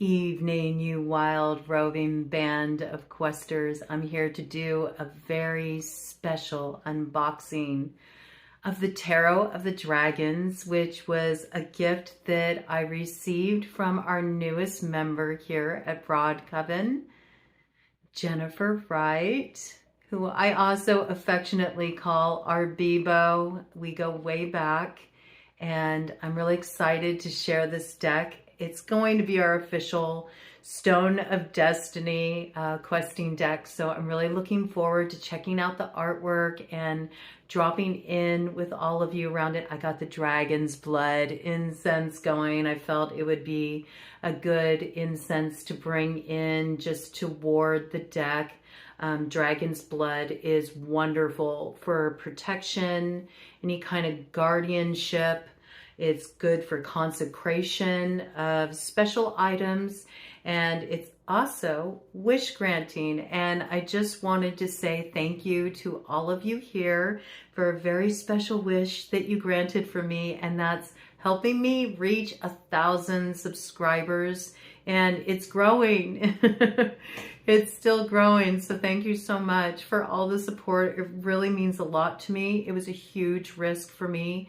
evening, you wild roving band of questers. I'm here to do a very special unboxing of the Tarot of the Dragons, which was a gift that I received from our newest member here at Coven, Jennifer Wright, who I also affectionately call our Bebo. We go way back, and I'm really excited to share this deck. It's going to be our official Stone of Destiny questing deck, so I'm really looking forward to checking out the artwork and dropping in with all of you around it. I got the dragon's blood incense going. I felt it would be a good incense to bring in just to ward the deck. Dragon's blood is wonderful for protection, any kind of guardianship. It's good for consecration of special items, and it's also wish granting. And I just wanted to say thank you to all of you here for a very special wish that you granted for me, and that's helping me reach 1,000 subscribers, and it's growing. It's still growing, so thank you so much for all the support. It really means a lot to me. It was a huge risk for me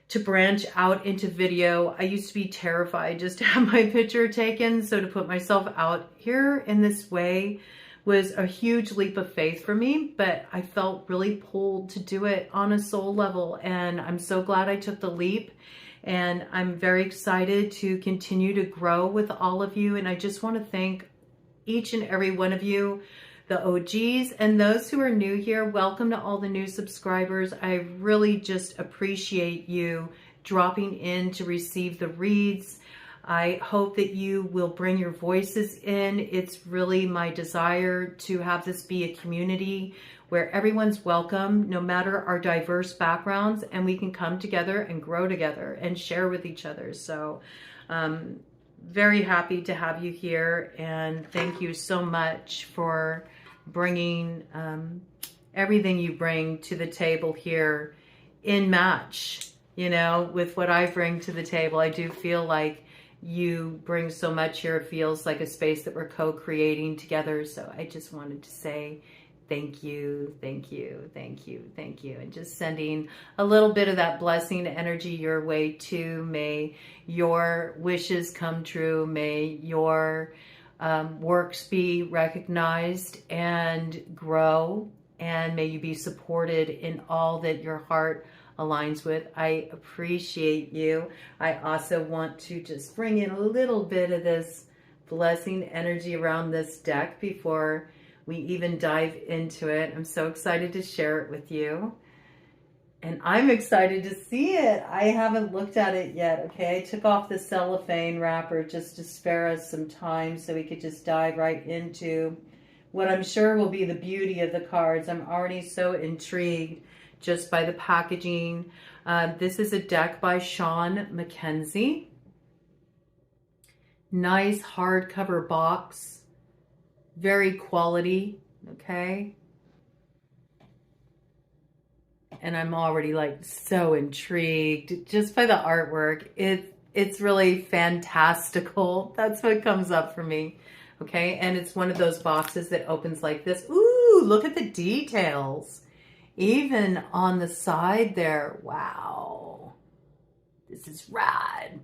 to branch out into video. I used to be terrified just to have my picture taken, so to put myself out here in this way was a huge leap of faith for me, but I felt really pulled to do it on a soul level, and I'm so glad I took the leap. And I'm very excited to continue to grow with all of you, and I just want to thank each and every one of you, the OGs and those who are new here. Welcome to all the new subscribers. I really just appreciate you dropping in to receive the reads. I hope that you will bring your voices in. It's really my desire to have this be a community where everyone's welcome, no matter our diverse backgrounds, and we can come together and grow together and share with each other. So very happy to have you here, and thank you so much for bringing everything you bring to the table here in match, you know, with what I bring to the table. I do feel like you bring so much here. It feels like a space that we're co-creating together. So I just wanted to say thank you, thank you, thank you, thank you. And just sending a little bit of that blessing energy your way too. May your wishes come true. May your works be recognized and grow. And may you be supported in all that your heart aligns with. I appreciate you. I also want to just bring in a little bit of this blessing energy around this deck before we even dive into it. I'm so excited to share it with you. And I'm excited to see it. I haven't looked at it yet, okay? I took off the cellophane wrapper just to spare us some time so we could just dive right into what I'm sure will be the beauty of the cards. I'm already so intrigued just by the packaging. This is a deck by Sean McKenzie. Nice hardcover box. Very quality, okay? And I'm already like so intrigued just by the artwork. It's really fantastical. That's what comes up for me, okay? And it's one of those boxes that opens like this. Ooh, look at the details. Even on the side there, wow. This is rad.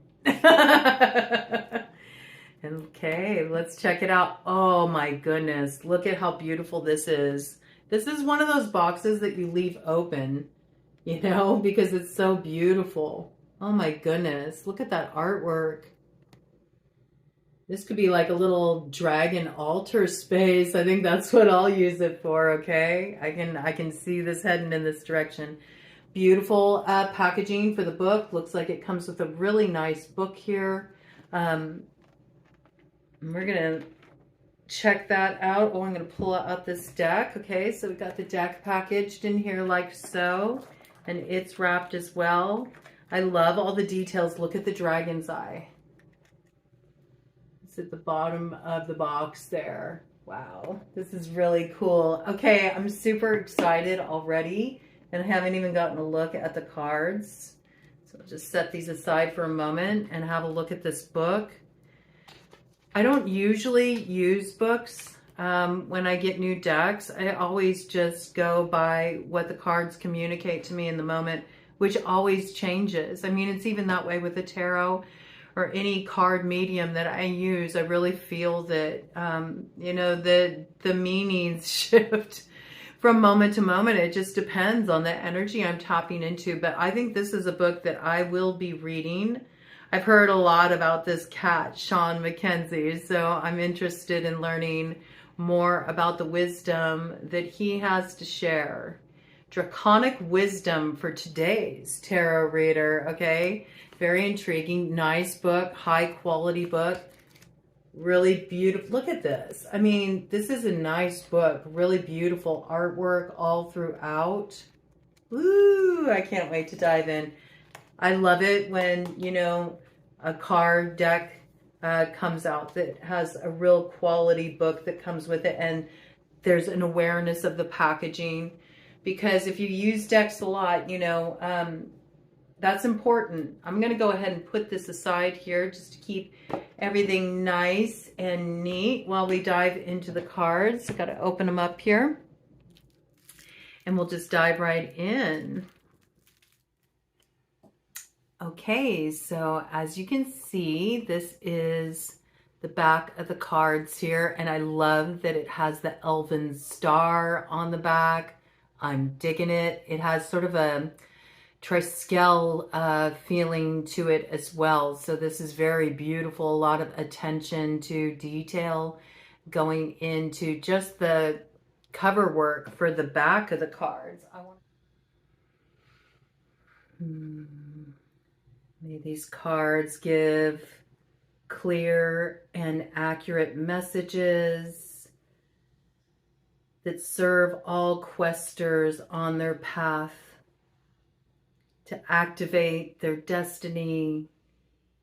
Okay, let's check it out. Oh my goodness, look at how beautiful this is. This is one of those boxes that you leave open, you know, because it's so beautiful. Oh my goodness, look at that artwork. This could be like a little dragon altar space. I think that's what I'll use it for, okay? I can see this heading in this direction. Beautiful packaging for the book. Looks like it comes with a really nice book here. We're gonna check that out. Oh, I'm gonna pull out this deck. Okay, so we got the deck packaged in here like so, and it's wrapped as well. I love all the details. Look at the dragon's eye. It's at the bottom of the box there. Wow, this is really cool. Okay, I'm super excited already, and I haven't even gotten a look at the cards. So I'll just set these aside for a moment and have a look at this book. I don't usually use books when I get new decks. I always just go by what the cards communicate to me in the moment, which always changes. I mean, it's even that way with the tarot or any card medium that I use. I really feel that, you know, the meanings shift from moment to moment. It just depends on the energy I'm tapping into. But I think this is a book that I will be reading. I've heard a lot about this cat, Sean Mackenzie, so I'm interested in learning more about the wisdom that he has to share. Draconic wisdom for today's tarot reader, okay? Very intriguing, nice book, high quality book. Really beautiful. Look at this. I mean, this is a nice book. Really beautiful artwork all throughout. Ooh, I can't wait to dive in. I love it when, you know, a card deck comes out that has a real quality book that comes with it, and there's an awareness of the packaging. Because if you use decks a lot, you know, that's important. I'm going to go ahead and put this aside here just to keep everything nice and neat while we dive into the cards. I've got to open them up here, and we'll just dive right in. Okay, so as you can see, this is the back of the cards here, and I love that it has the elven star on the back. I'm digging it. It has sort of a Triskel feeling to it as well. So this is very beautiful. A lot of attention to detail going into just the cover work for the back of the cards. May these cards give clear and accurate messages that serve all questers on their path to activate their destiny,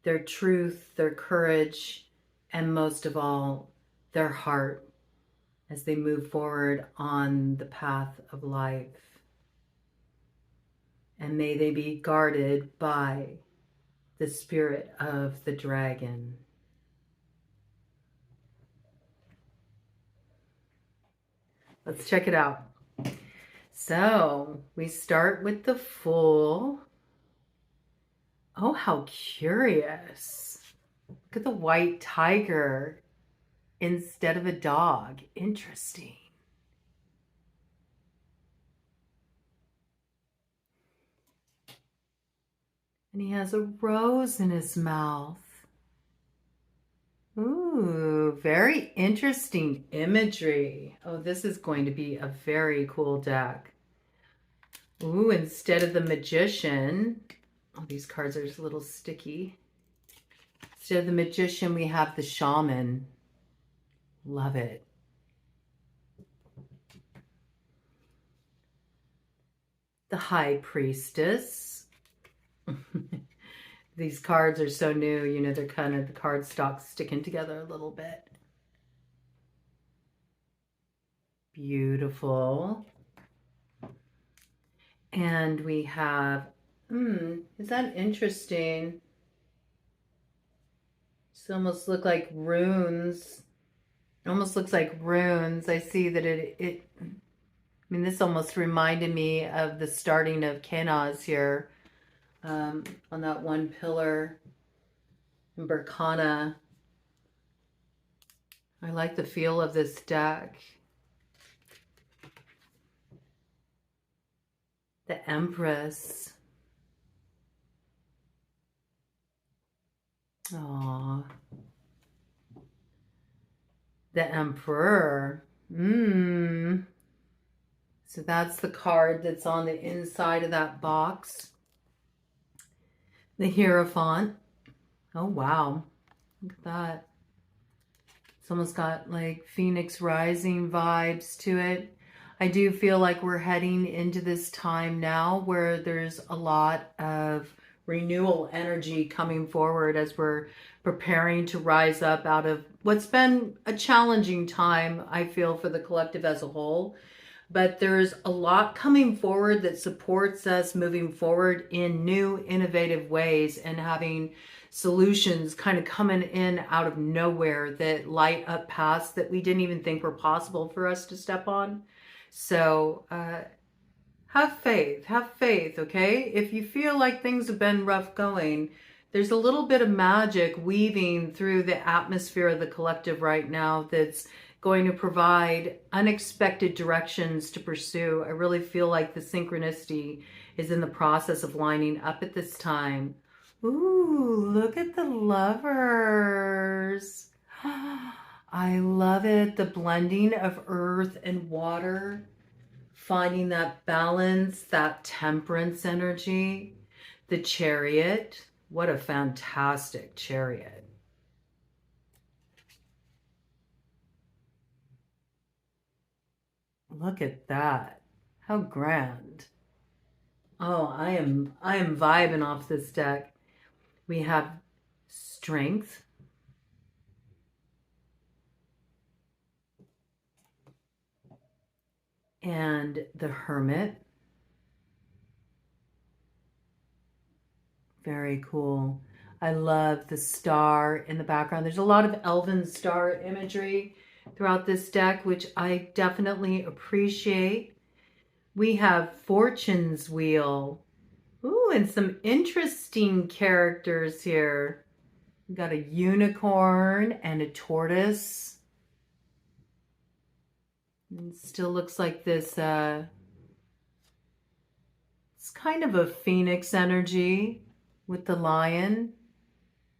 their truth, their courage, and most of all, their heart as they move forward on the path of life. And may they be guarded by the spirit of the dragon. Let's check it out. So we start with the Fool. Oh, how curious. Look at the white tiger instead of a dog. Interesting. And he has a rose in his mouth. Ooh, very interesting imagery. Oh, this is going to be a very cool deck. Ooh, instead of the Magician, oh, these cards are just a little sticky. Instead of the Magician, we have the Shaman. Love it. The High Priestess. These cards are so new, you know, they're kind of the cardstock sticking together a little bit. Beautiful. And we have, is that interesting? It's almost look like runes. It almost looks like runes. I see that I mean, this almost reminded me of the starting of Kenaz here. On that one pillar in Berkana. I like the feel of this deck. The Empress. Aww. The Emperor. So that's the card that's on the inside of that box. The Hierophant. Oh, wow. Look at that. It's almost got like Phoenix Rising vibes to it. I do feel like we're heading into this time now where there's a lot of renewal energy coming forward as we're preparing to rise up out of what's been a challenging time, I feel, for the collective as a whole. but there's a lot coming forward that supports us moving forward in new, innovative ways and having solutions kind of coming in out of nowhere that light up paths that we didn't even think were possible for us to step on. So have faith, okay? If you feel like things have been rough going, there's a little bit of magic weaving through the atmosphere of the collective right now that's going to provide unexpected directions to pursue. I really feel like the synchronicity is in the process of lining up at this time. Ooh, look at the lovers. I love it. The blending of earth and water, finding that balance, that temperance energy. The Chariot. What a fantastic Chariot. Look at that. How grand. Oh, I am vibing off this deck. We have Strength. And the Hermit. Very cool. I love the star in the background. There's a lot of elven star imagery throughout this deck, which I definitely appreciate. We have Fortune's Wheel. Ooh, and some interesting characters here. We got a unicorn and a tortoise. It still looks like this, it's kind of a phoenix energy with the lion.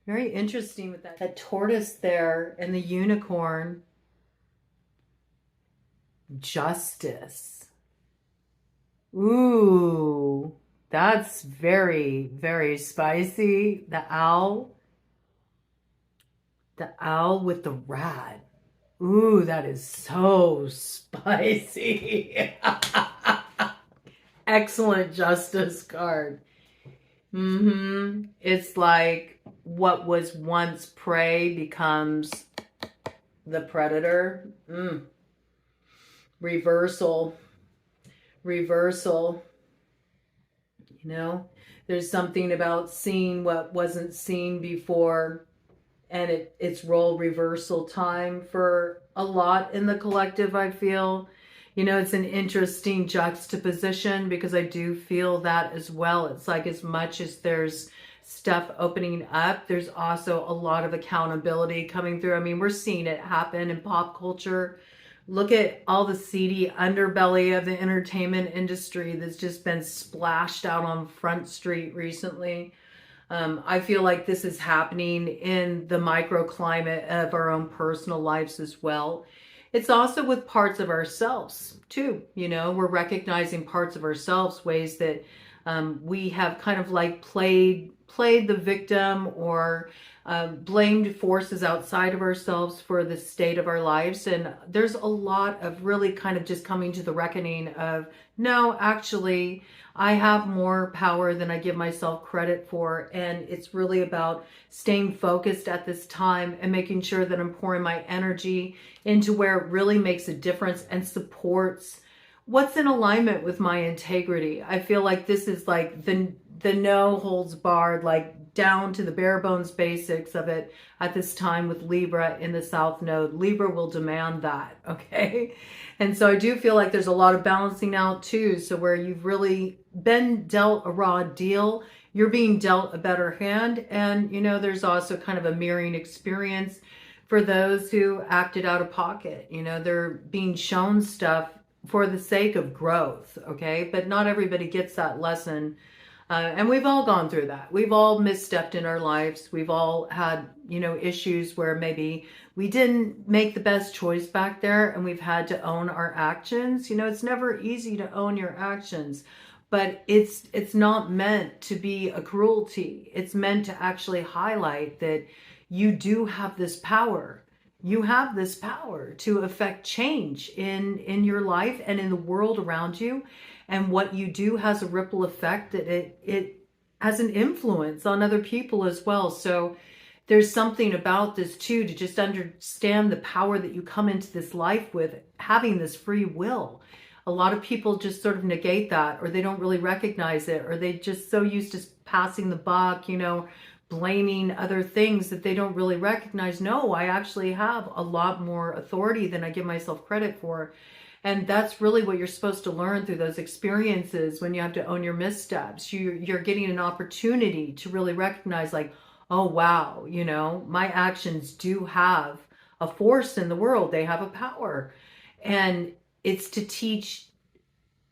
Very interesting with that tortoise there and the unicorn. Justice. Ooh, that's very, very spicy. The owl. The owl with the rat. Ooh, that is so spicy. Excellent justice card. It's like what was once prey becomes the predator. Reversal. You know, there's something about seeing what wasn't seen before, and it's role reversal time for a lot in the collective, I feel. You know, it's an interesting juxtaposition because I do feel that as well. It's like as much as there's stuff opening up, there's also a lot of accountability coming through. I mean, we're seeing it happen in pop culture. Look at all the seedy underbelly of the entertainment industry that's just been splashed out on Front Street recently. I feel like this is happening in the microclimate of our own personal lives as well. It's also with parts of ourselves too. You know, we're recognizing parts of ourselves, ways that we have kind of like played the victim or blamed forces outside of ourselves for the state of our lives. And there's a lot of really kind of just coming to the reckoning of, no, actually, I have more power than I give myself credit for. And it's really about staying focused at this time and making sure that I'm pouring my energy into where it really makes a difference and supports what's in alignment with my integrity. I feel like this is like the no holds barred, like down to the bare bones basics of it at this time with Libra in the South Node. Libra will demand that, okay? And so I do feel like there's a lot of balancing out too. So where you've really been dealt a raw deal, you're being dealt a better hand. And, you know, there's also kind of a mirroring experience for those who acted out of pocket. You know, they're being shown stuff for the sake of growth, okay? But not everybody gets that lesson. And we've all gone through that. We've all misstepped in our lives. We've all had, you know, issues where maybe we didn't make the best choice back there and we've had to own our actions. You know, it's never easy to own your actions, but it's not meant to be a cruelty. It's meant to actually highlight that you do have this power. You have this power to affect change in your life and in the world around you. And what you do has a ripple effect, that it has an influence on other people as well. So there's something about this too, to just understand the power that you come into this life with, having this free will. A lot of people just sort of negate that, or they don't really recognize it, or they just so used to passing the buck, you know, blaming other things that they don't really recognize. No, I actually have a lot more authority than I give myself credit for. And that's really what you're supposed to learn through those experiences when you have to own your missteps. You're getting an opportunity to really recognize, like, oh, wow, you know, my actions do have a force in the world. They have a power. And it's to teach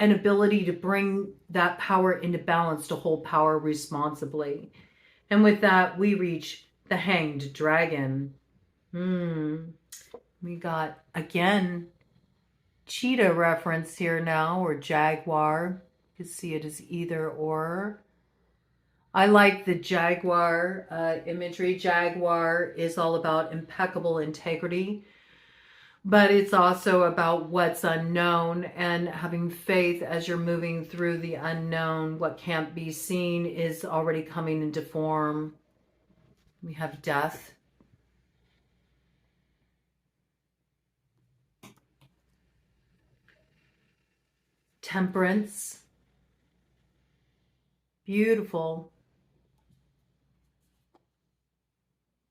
an ability to bring that power into balance, to hold power responsibly. And with that, we reach the Hanged Dragon. We got, again, cheetah reference here now, or jaguar. You can see it as either or. I like the jaguar imagery. Jaguar is all about impeccable integrity, but it's also about what's unknown and having faith as you're moving through the unknown. What can't be seen is already coming into form. We have death. Temperance. Beautiful.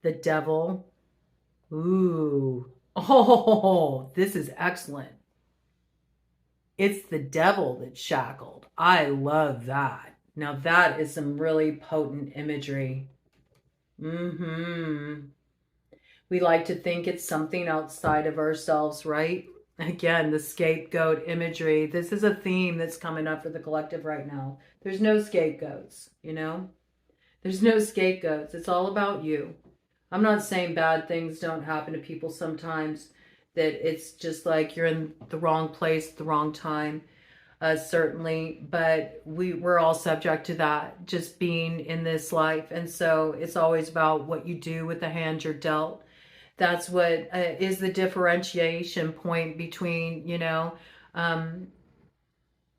The devil. Ooh. Oh, this is excellent. It's the devil that's shackled. I love that. Now that is some really potent imagery. We like to think it's something outside of ourselves, right? Again, the scapegoat imagery. This is a theme that's coming up for the collective right now. There's no scapegoats, you know? There's no scapegoats. It's all about you. I'm not saying bad things don't happen to people sometimes, that it's just like you're in the wrong place at the wrong time, certainly, but we're all subject to that, just being in this life. And so it's always about what you do with the hand you're dealt. That's what is the differentiation point between, you know, a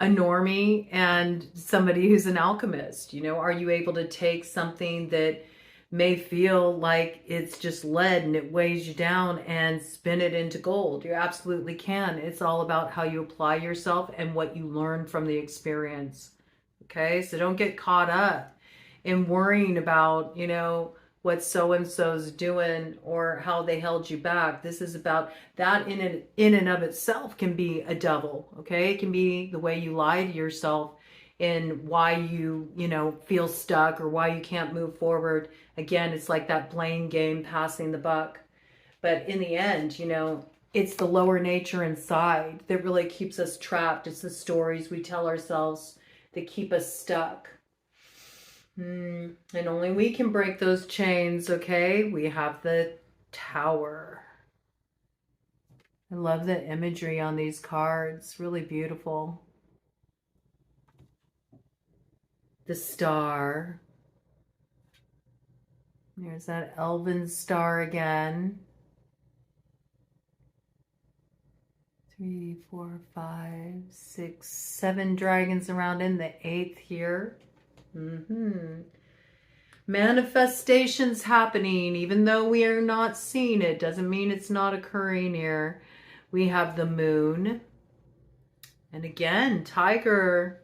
normie and somebody who's an alchemist. You know, are you able to take something that may feel like it's just lead and it weighs you down and spin it into gold? You absolutely can. It's all about how you apply yourself and what you learn from the experience. Okay, so don't get caught up in worrying about, you know, what so-and-so's doing or how they held you back. This is about that in and of itself can be a devil. Okay, it can be the way you lie to yourself and why you know, feel stuck or why you can't move forward. Again, it's like that blame game, passing the buck. But in the end, you know, it's the lower nature inside that really keeps us trapped. It's the stories we tell ourselves that keep us stuck. And only we can break those chains, okay? We have the Tower. I love the imagery on these cards. Really beautiful. The Star. There's that elven star again. 3, 4, 5, 6, 7 dragons around in the 8th here. Manifestations happening, even though we are not seeing it, doesn't mean it's not occurring here. We have the Moon. And again, tiger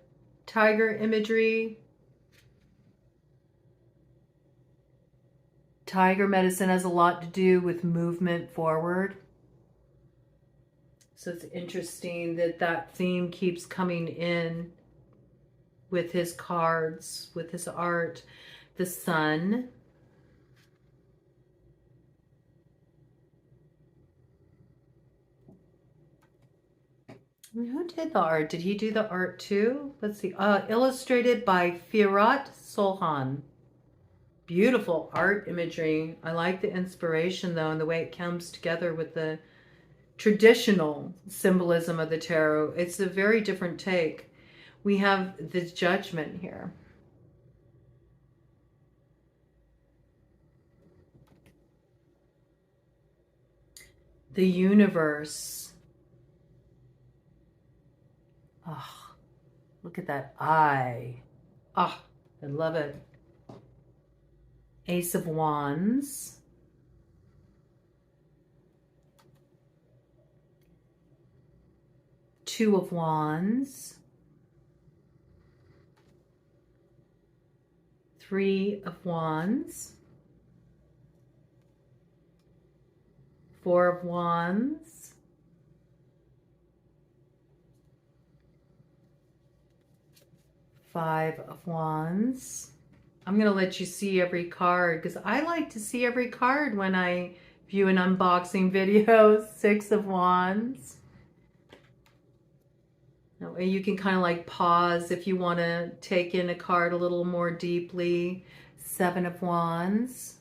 imagery. Tiger medicine has a lot to do with movement forward. So it's interesting that that theme keeps coming in with his cards, with his art. The Sun. Who did the art? Did he do the art too? Let's see. Illustrated by Firat Solhan. Beautiful art imagery. I like the inspiration though, and the way it comes together with the traditional symbolism of the tarot. It's a very different take. We have the Judgment here. The Universe. Oh, look at that eye. Oh, I love it. Ace of Wands. Two of Wands, Three of Wands, Four of Wands, Five of Wands. I'm going to let you see every card because I like to see every card when I view an unboxing video. Six of Wands. That way you can kind of like pause if you want to take in a card a little more deeply. Seven of Wands.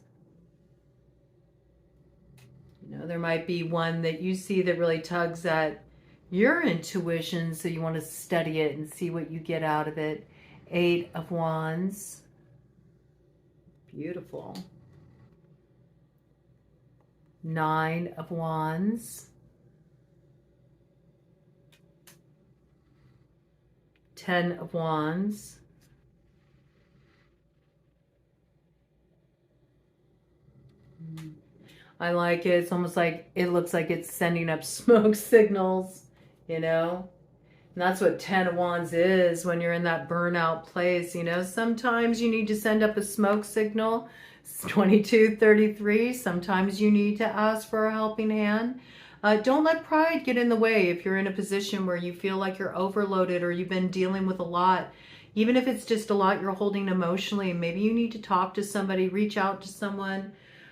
You know, there might be one that you see that really tugs at your intuition, so you want to study it and see what you get out of it. Eight of Wands. Beautiful. Nine of Wands. 10 of Wands. I like it. It's almost like it looks like it's sending up smoke signals, you know? And that's what 10 of Wands is when you're in that burnout place, you know? Sometimes you need to send up a smoke signal. It's 22:33. Sometimes you need to ask for a helping hand. Don't let pride get in the way if you're in a position where you feel like you're overloaded or you've been dealing with a lot. Even if it's just a lot you're holding emotionally, maybe you need to talk to somebody, reach out to someone.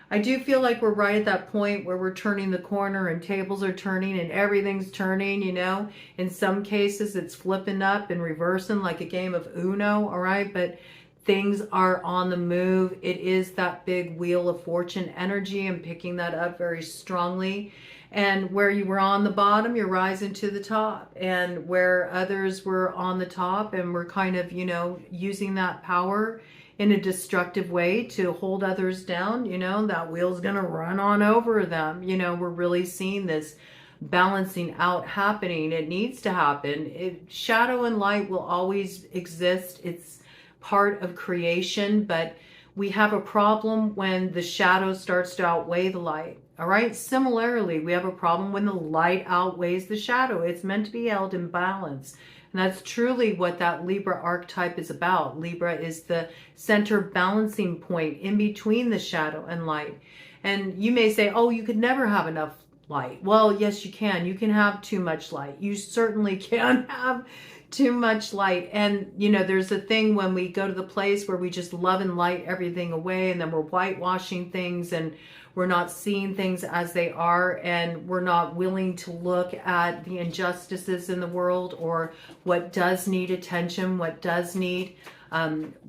I do feel like we're right at that point where we're turning the corner and tables are turning and everything's turning, you know. In some cases, it's flipping up and reversing like a game of Uno, all right? But things are on the move. It is that big wheel of fortune energy. I'm picking that up very strongly. And where you were on the bottom, you're rising to the top. And where others were on the top and were kind of, you know, using that power in a destructive way to hold others down, you know, that wheel's going to run on over them. You know, we're really seeing this balancing out happening. It needs to happen. Shadow and light will always exist. It's part of creation, but we have a problem when the shadow starts to outweigh the light. All right. Similarly, we have a problem when the light outweighs the shadow. It's meant to be held in balance. And that's truly what that Libra archetype is about. Libra is the center balancing point in between the shadow and light. And you may say, oh, you could never have enough light. Well, yes, you can. You can have too much light. You certainly can have too much light. And, you know, there's a thing when we go to the place where we just love and light everything away, and then we're whitewashing things and we're not seeing things as they are, and we're not willing to look at the injustices in the world or what does need attention, what does need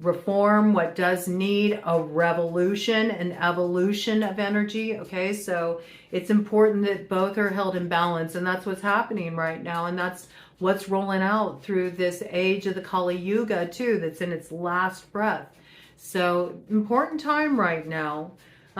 reform, what does need a revolution, an evolution of energy. Okay, so it's important that both are held in balance, and that's what's happening right now, and that's what's rolling out through this age of the Kali Yuga too, that's in its last breath. So important time right now.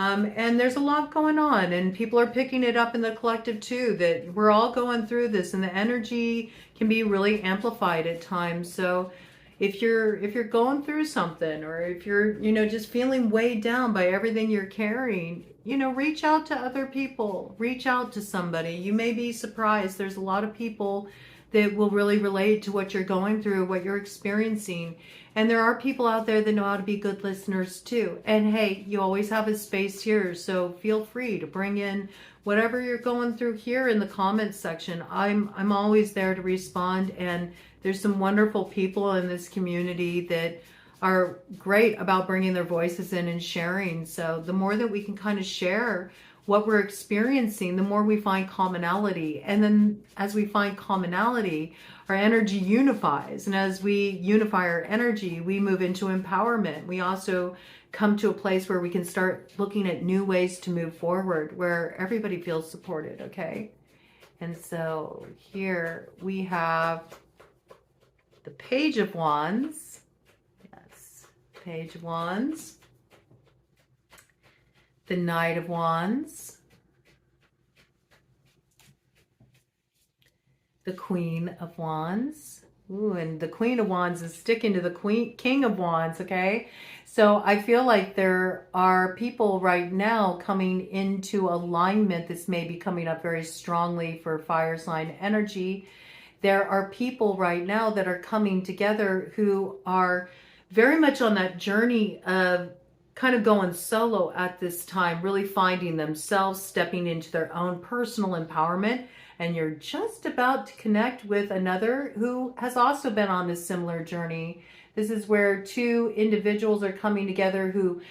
And there's a lot going on, and people are picking it up in the collective too, that we're all going through this, and the energy can be really amplified at times. So if you're going through something, or if you're, you know, just feeling weighed down by everything you're carrying, you know, reach out to other people, reach out to somebody. You may be surprised. There's a lot of people that will really relate to what you're going through, what you're experiencing. And there are people out there that know how to be good listeners too. And hey, you always have a space here, so feel free to bring in whatever you're going through here in the comments section. I'm always there to respond, and there's some wonderful people in this community that are great about bringing their voices in and sharing. So the more that we can kind of share what we're experiencing, the more we find commonality. And then as we find commonality, our energy unifies. And as we unify our energy, we move into empowerment. We also come to a place where we can start looking at new ways to move forward, where everybody feels supported, okay? And so here we have the Page of Wands. Yes, Page of Wands. The Knight of Wands, the Queen of Wands. Ooh, and the Queen of Wands is sticking to the King of Wands, okay? So I feel like there are people right now coming into alignment. This may be coming up very strongly for fire sign energy. there are people right now that are coming together who are very much on that journey of kind of going solo at this time, really finding themselves, stepping into their own personal empowerment. And you're just about to connect with another who has also been on this similar journey. This is where two individuals are coming together who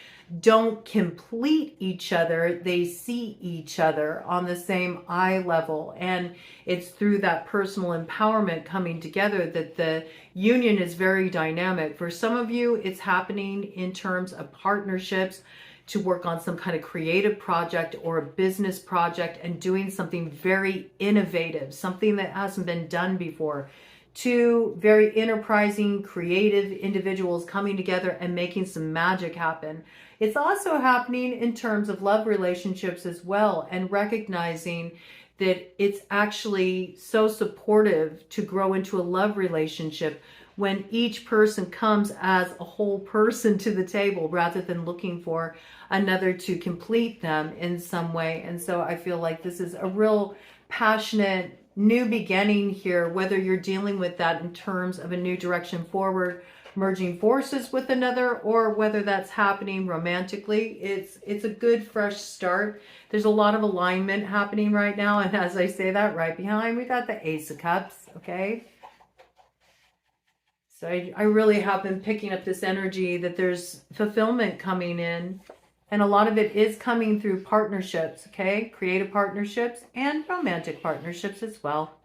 don't complete each other. They see each other on the same eye level. And it's through that personal empowerment coming together that the union is very dynamic. For some of you, it's happening in terms of partnerships to work on some kind of creative project or a business project and doing something very innovative, something that hasn't been done before. Two very enterprising, creative individuals coming together and making some magic happen. It's also happening in terms of love relationships as well, and recognizing that it's actually so supportive to grow into a love relationship when each person comes as a whole person to the table rather than looking for another to complete them in some way. And so I feel like this is a real passionate new beginning here, whether you're dealing with that in terms of a new direction forward, merging forces with another, or whether that's happening romantically. It's a good fresh start. There's a lot of alignment happening right now, and as I say that, right behind we got the Ace of Cups. Okay, so I really have been picking up this energy that there's fulfillment coming in, and a lot of it is coming through partnerships. Okay, creative partnerships and romantic partnerships as well.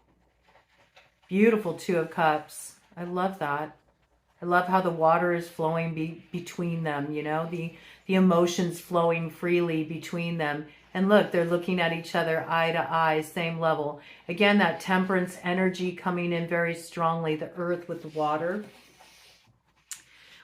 Beautiful Two of Cups. I love that. I love how the water is flowing between them, you know, the emotions flowing freely between them. And look, they're looking at each other eye to eye, same level. Again, that temperance energy coming in very strongly, the earth with the water.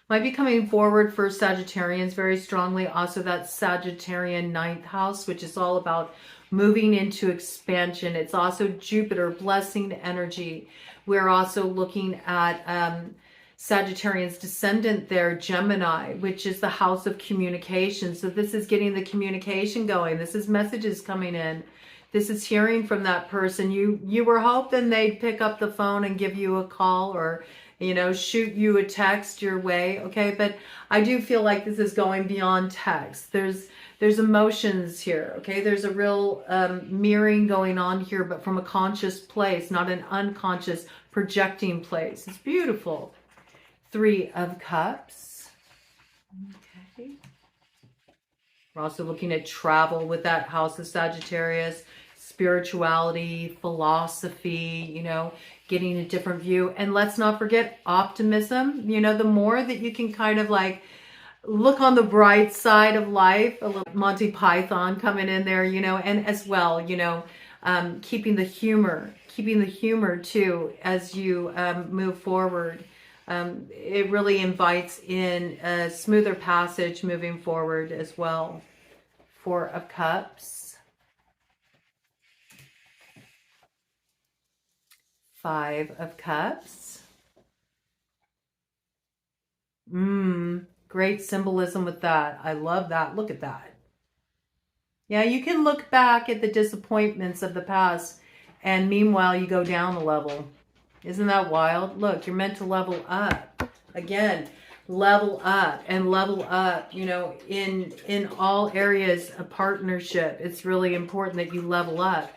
Might be coming forward for Sagittarians very strongly. Also that Sagittarian 9th house, which is all about moving into expansion. It's also Jupiter, blessing energy. We're also looking at Sagittarian's descendant there, Gemini, which is the house of communication. So this is getting the communication going. This is messages coming in. This is hearing from that person. You were hoping they'd pick up the phone and give you a call, or, you know, shoot you a text your way. Okay, but I do feel like this is going beyond text. There's emotions here. Okay, there's a real mirroring going on here, but from a conscious place, not an unconscious projecting place. It's beautiful. 3 of Cups. Okay. We're also looking at travel with that house of Sagittarius, spirituality, philosophy, you know, getting a different view. And let's not forget optimism. You know, the more that you can kind of like look on the bright side of life, a little Monty Python coming in there, you know, and as well, you know, keeping the humor too as you move forward. It really invites in a smoother passage moving forward as well. 4 of Cups. 5 of Cups. Great symbolism with that. I love that. Look at that. Yeah, you can look back at the disappointments of the past, and meanwhile you go down a level. Isn't that wild? Look, you're meant to level up. Again, level up and level up, you know, in all areas of partnership. It's really important that you level up.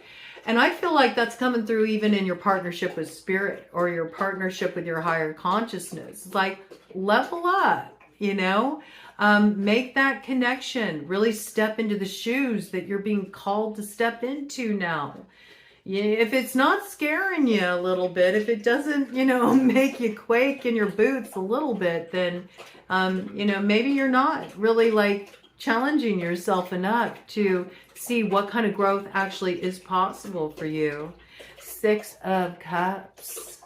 And I feel like that's coming through even in your partnership with spirit or your partnership with your higher consciousness. It's like, level up, you know, make that connection, really step into the shoes that you're being called to step into now. If it's not scaring you a little bit, if it doesn't, you know, make you quake in your boots a little bit, then, you know, maybe you're not really like challenging yourself enough to see what kind of growth actually is possible for you. 6 of Cups.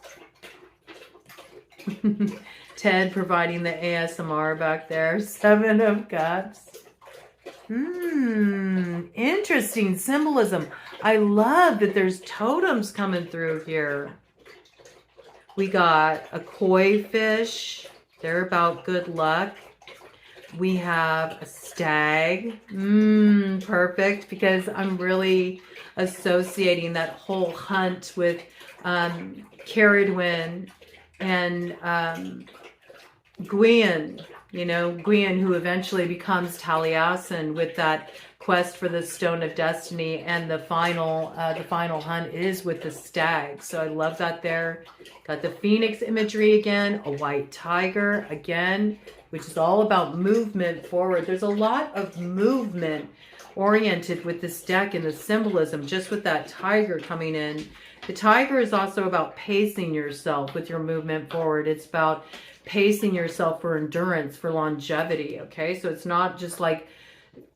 Ted providing the ASMR back there. 7 of Cups. Interesting symbolism. I love that there's totems coming through here. We got a koi fish. They're about good luck. We have a stag. Perfect, because I'm really associating that whole hunt with Caradwyn and Gwion, Gwion, who eventually becomes Taliesin with that quest for the Stone of Destiny, and the final hunt is with the stag. So I love that there. Got the phoenix imagery again, a white tiger again, which is all about movement forward. There's a lot of movement oriented with this deck and the symbolism, just with that tiger coming in. The tiger is also about pacing yourself with your movement forward. It's about pacing yourself for endurance, for longevity, okay? So it's not just like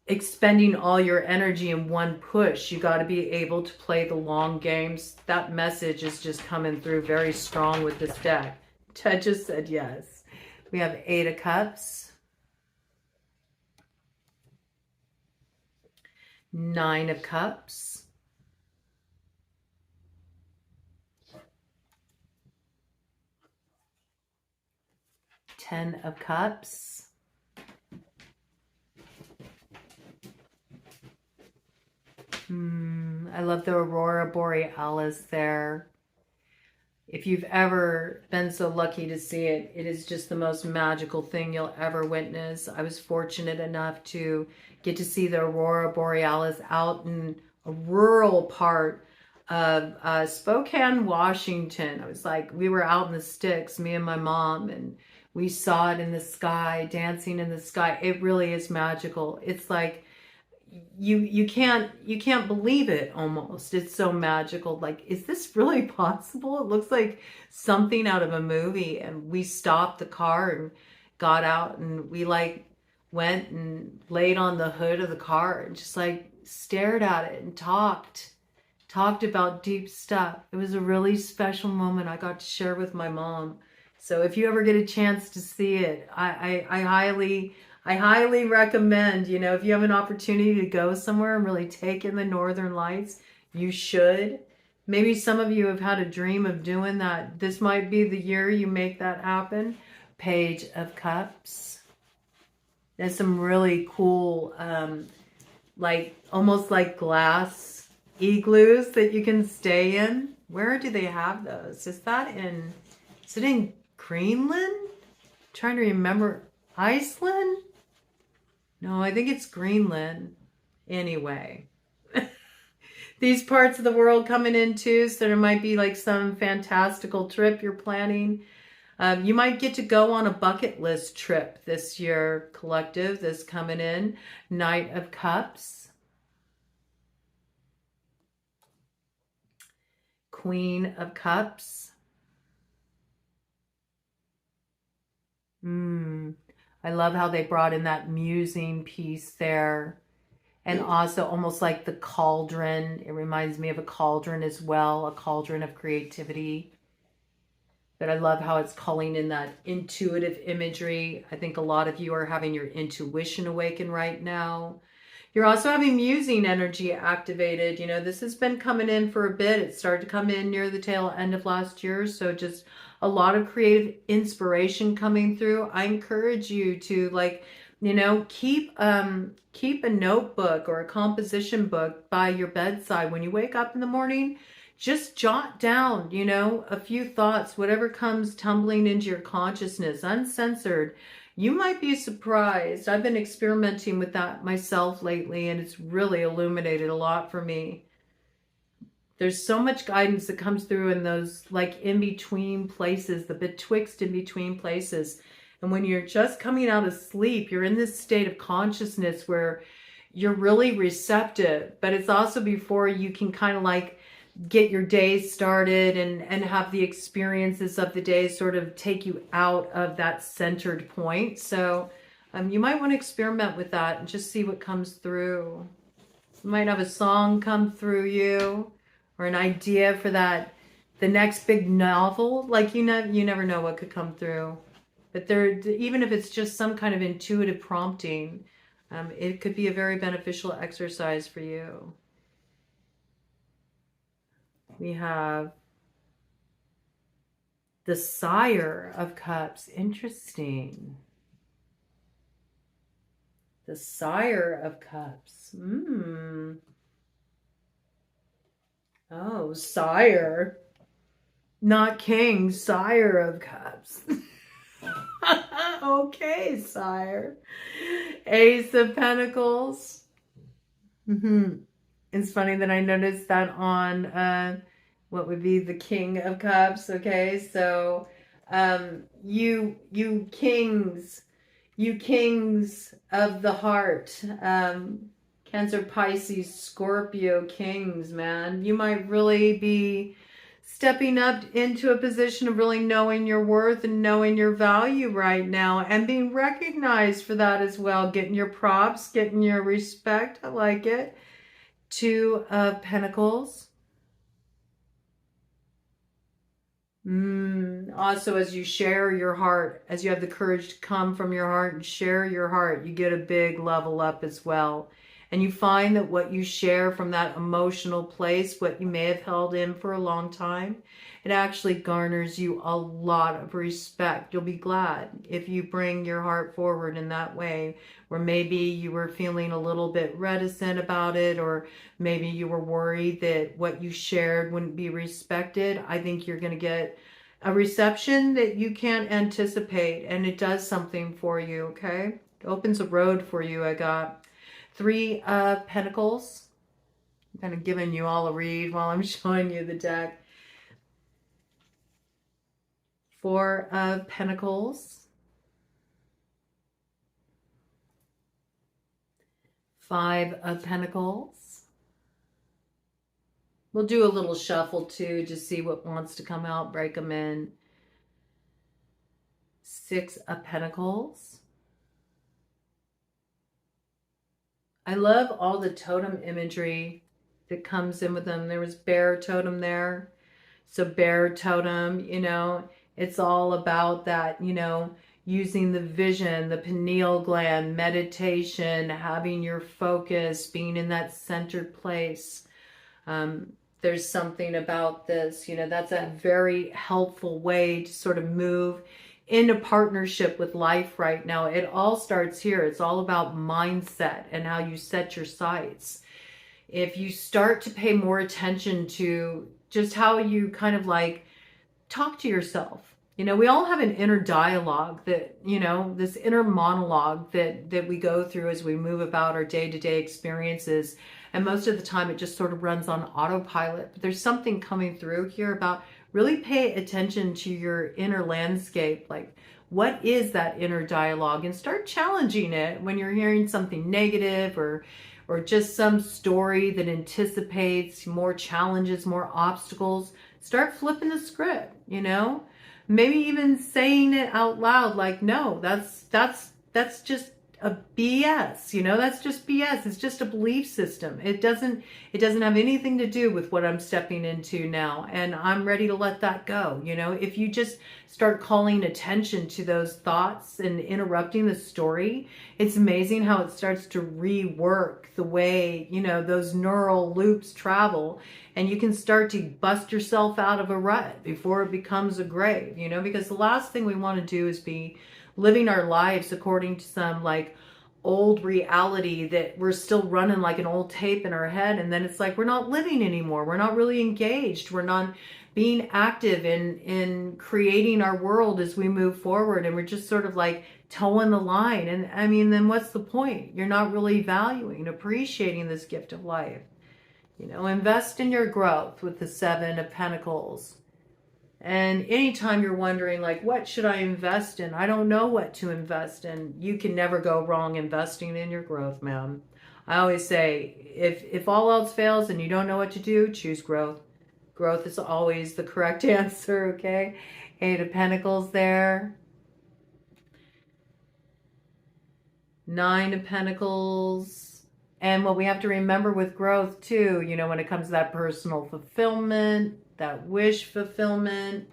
expending all your energy in one push. You got to be able to play the long games. That message is just coming through very strong with this deck. Ted just said yes. We have 8 of Cups, 9 of Cups, 10 of Cups, I love the Aurora Borealis there. If you've ever been so lucky to see it, it is just the most magical thing you'll ever witness. I was fortunate enough to get to see the Aurora Borealis out in a rural part of Spokane, Washington. We were out in the sticks, me and my mom, and we saw it in the sky, dancing in the sky. It really is magical. It's like you can't believe it almost. It's so magical. Like, is this really possible? It looks like something out of a movie. And we stopped the car and got out, and we went and laid on the hood of the car and just stared at it and talked about deep stuff. It was a really special moment I got to share with my mom. So if you ever get a chance to see it, I highly recommend, if you have an opportunity to go somewhere and really take in the Northern Lights, you should. Maybe some of you have had a dream of doing that. This might be the year you make that happen. Page of Cups. There's some really cool, almost like glass igloos that you can stay in. Where do they have those? Is it in Greenland? I'm trying to remember. Iceland? No, I think it's Greenland. Anyway, these parts of the world coming in too, so there might be some fantastical trip you're planning. You might get to go on a bucket list trip this year, collective, this coming in. Knight of Cups. Queen of Cups. I love how they brought in that musing piece there. And also almost like the cauldron. It reminds me of a cauldron as well, a cauldron of creativity. But I love how it's calling in that intuitive imagery. I think a lot of you are having your intuition awaken right now. You're also having musing energy activated. This has been coming in for a bit. It started to come in near the tail end of last year. So just a lot of creative inspiration coming through. I encourage you to keep a notebook or a composition book by your bedside. When you wake up in the morning, just jot down, a few thoughts, whatever comes tumbling into your consciousness, uncensored. You might be surprised. I've been experimenting with that myself lately, and it's really illuminated a lot for me. There's so much guidance that comes through in those in-between places, the betwixt in-between places. And when you're just coming out of sleep, you're in this state of consciousness where you're really receptive, but it's also before you can kind of get your day started and have the experiences of the day sort of take you out of that centered point. So you might want to experiment with that and just see what comes through. You might have a song come through you, or an idea for the next big novel. You never know what could come through. But even if it's just some kind of intuitive prompting, it could be a very beneficial exercise for you. We have the Sire of Cups. Interesting. The Sire of Cups. Oh, Sire. Not King, Sire of Cups. Okay, Sire. Ace of Pentacles. It's funny that I noticed that on what would be the King of Cups. Okay, so you kings of the heart, Cancer, Pisces, Scorpio kings, man, you might really be stepping up into a position of really knowing your worth and knowing your value right now and being recognized for that as well. Getting your props, getting your respect. I like it. Two of Pentacles. Also, as you share your heart, as you have the courage to come from your heart and share your heart, you get a big level up as well. And you find that what you share from that emotional place, what you may have held in for a long time, it actually garners you a lot of respect. You'll be glad if you bring your heart forward in that way, where maybe you were feeling a little bit reticent about it, or maybe you were worried that what you shared wouldn't be respected. I think you're going to get a reception that you can't anticipate, and it does something for you, okay? It opens a road for you. I got Three of Pentacles. I'm kind of giving you all a read while I'm showing you the deck. Four of Pentacles. Five of Pentacles. We'll do a little shuffle too, just see what wants to come out, break them in. Six of Pentacles. I love all the totem imagery that comes in with them. There was bear totem there. So bear totem, you know, it's all about that, you know, using the vision, the pineal gland, meditation, having your focus, being in that centered place. There's something about this, you know, that's a very helpful way to sort of move into partnership with life right now. It all starts here. It's all about mindset and how you set your sights. If you start to pay more attention to just how you kind of like talk to yourself, you know, we all have an inner dialogue that, you know, this inner monologue that we go through as we move about our day-to-day experiences. And most of the time it just sort of runs on autopilot. But there's something coming through here about really pay attention to your inner landscape. Like, what is that inner dialogue? And start challenging it when you're hearing something negative or just some story that anticipates more challenges, more obstacles. Start flipping the script, you know? Maybe even saying it out loud, like, no, that's just a BS, you know, that's just BS. It's just a belief system. It doesn't have anything to do with what I'm stepping into now. And I'm ready to let that go. You know, if you just start calling attention to those thoughts and interrupting the story, it's amazing how it starts to rework the way, you know, those neural loops travel, and you can start to bust yourself out of a rut before it becomes a grave, you know, because the last thing we want to do is be living our lives according to some like old reality that we're still running like an old tape in our head. And then it's like, we're not living anymore. We're not really engaged. We're not being active in creating our world as we move forward. And we're just sort of like towing the line. And I mean, then what's the point? You're not really valuing, appreciating this gift of life. You know, invest in your growth with the Seven of Pentacles. And anytime you're wondering, like, what should I invest in? I don't know what to invest in. You can never go wrong investing in your growth, man. I always say, if all else fails and you don't know what to do, choose growth. Growth is always the correct answer, okay? Eight of Pentacles there. Nine of Pentacles. And what we have to remember with growth, too, you know, when it comes to that personal fulfillment, that wish fulfillment,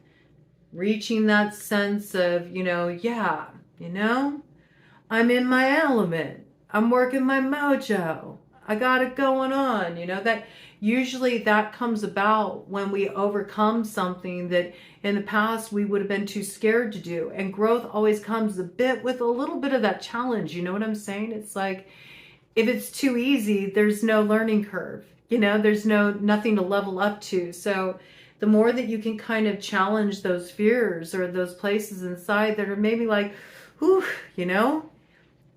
reaching that sense of, you know, yeah, you know, I'm in my element. I'm working my mojo. I got it going on. You know, that usually that comes about when we overcome something that in the past we would have been too scared to do. And growth always comes a bit with a little bit of that challenge. You know what I'm saying? It's like, if it's too easy, there's no learning curve. You know, there's nothing to level up to. So the more that you can kind of challenge those fears or those places inside that are maybe like, whew, you know,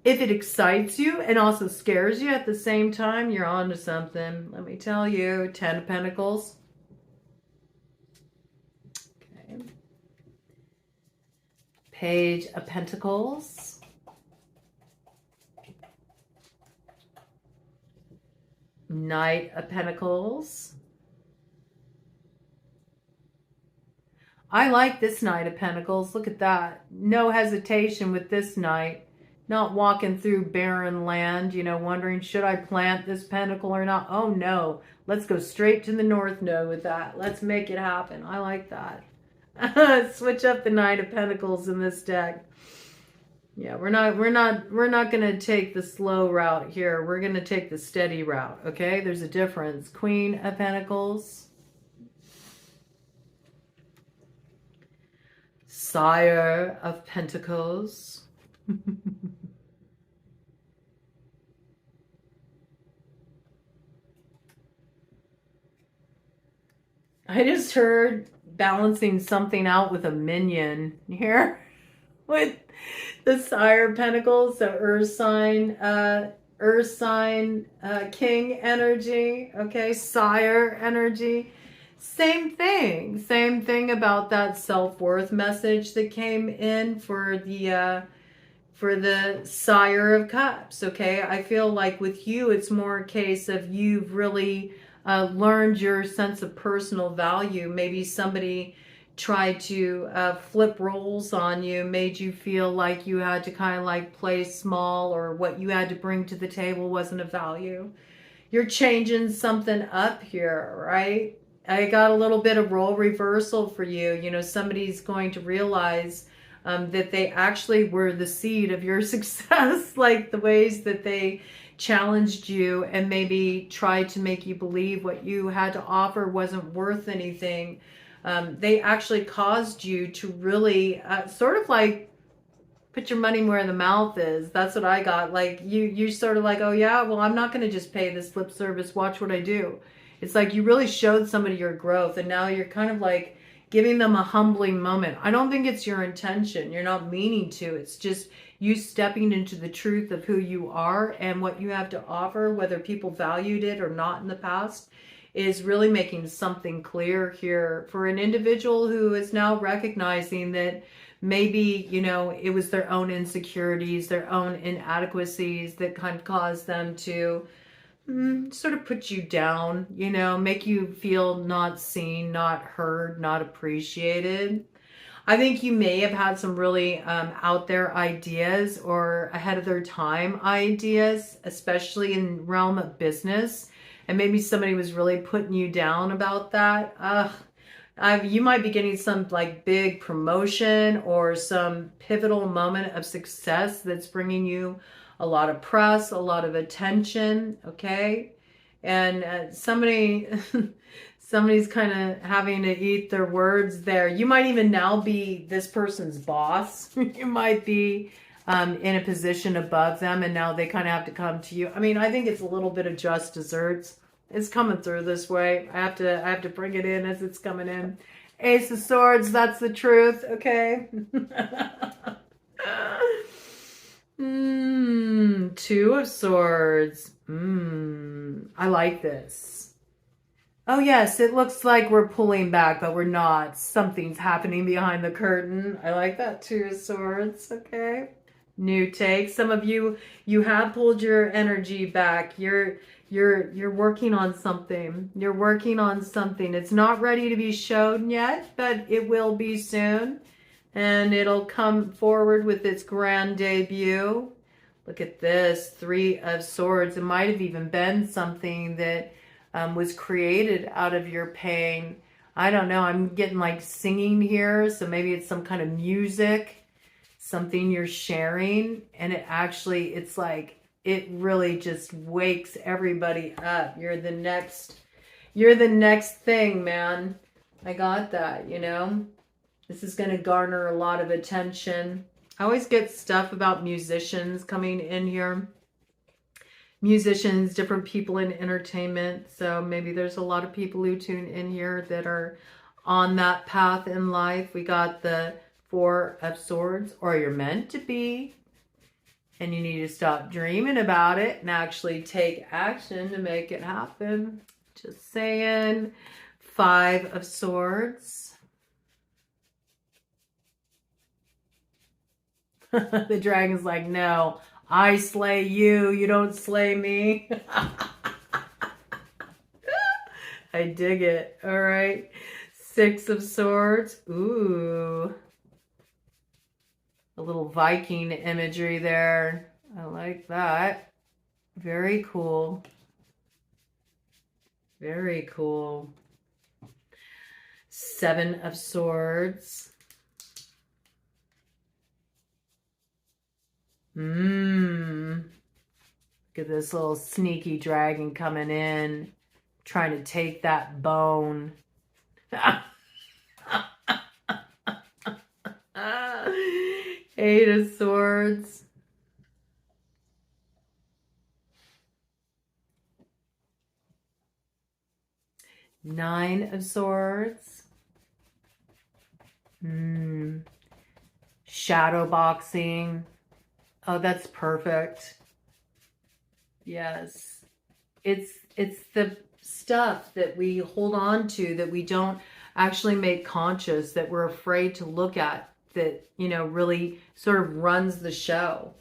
if it excites you and also scares you at the same time, you're on to something. Let me tell you, 10 of Pentacles. Okay. Page of Pentacles. Knight of Pentacles. I like this Knight of Pentacles. Look at that. No hesitation with this Knight. Not walking through barren land, you know, wondering, should I plant this pentacle or not? Oh, no. Let's go straight to the North Node with that. Let's make it happen. I like that. Switch up the Knight of Pentacles in this deck. Yeah, we're not going to take the slow route here. We're going to take the steady route, okay? There's a difference. Queen of Pentacles. Sire of Pentacles. I just heard balancing something out with a minion here with the Sire of Pentacles, the Earth sign King energy, okay, Sire energy. Same thing about that self-worth message that came in for the Sire of Cups, okay? I feel like with you, it's more a case of you've really learned your sense of personal value. Maybe somebody tried to flip roles on you, made you feel like you had to kind of like play small, or what you had to bring to the table wasn't of value. You're changing something up here, right? I got a little bit of role reversal for you. You know, somebody's going to realize that they actually were the seed of your success, like the ways that they challenged you and maybe tried to make you believe what you had to offer wasn't worth anything. They actually caused you to really sort of like put your money where the mouth is. That's what I got. Like you sort of like, oh yeah, well, I'm not going to just pay this lip service. Watch what I do. It's like you really showed somebody your growth, and now you're kind of like giving them a humbling moment. I don't think it's your intention. You're not meaning to. It's just you stepping into the truth of who you are and what you have to offer, whether people valued it or not in the past, is really making something clear here for an individual who is now recognizing that maybe, you know, it was their own insecurities, their own inadequacies that kind of caused them to sort of put you down, you know, make you feel not seen, not heard, not appreciated. I think you may have had some really out there ideas or ahead of their time ideas, especially in realm of business. And maybe somebody was really putting you down about that. You might be getting some like big promotion or some pivotal moment of success that's bringing you a lot of press, a lot of attention, okay? And somebody's kind of having to eat their words there. You might even now be this person's boss. You might be in a position above them, and now they kind of have to come to you. I mean, I think it's a little bit of just desserts. It's coming through this way. I have to bring it in as it's coming in. Ace of Swords, that's the truth, okay? Two of Swords. I like this. Oh yes, it looks like we're pulling back, but we're not. Something's happening behind the curtain. I like that. Two of Swords, okay? New take. Some of you have pulled your energy back. You're working on something. You're working on something. It's not ready to be shown yet, but it will be soon. And it'll come forward with its grand debut. Look at this, Three of Swords. It might have even been something that was created out of your pain. I don't know. I'm getting like singing here. So maybe it's some kind of music, something you're sharing. And it's like it really just wakes everybody up. You're the next thing, man. I got that, you know. This is going to garner a lot of attention. I always get stuff about musicians coming in here. Musicians, different people in entertainment. So maybe there's a lot of people who tune in here that are on that path in life. We got the Four of Swords, or you're meant to be. And you need to stop dreaming about it and actually take action to make it happen. Just saying. Five of Swords. The dragon's like, no, I slay you. You don't slay me. I dig it. All right. Six of Swords. Ooh. A little Viking imagery there. I like that. Very cool. Very cool. Seven of Swords. Look at this little sneaky dragon coming in, trying to take that bone. Eight of Swords. Nine of Swords. Shadow boxing. Oh, that's perfect. Yes. It's the stuff that we hold on to that we don't actually make conscious, that we're afraid to look at, that, you know, really sort of runs the show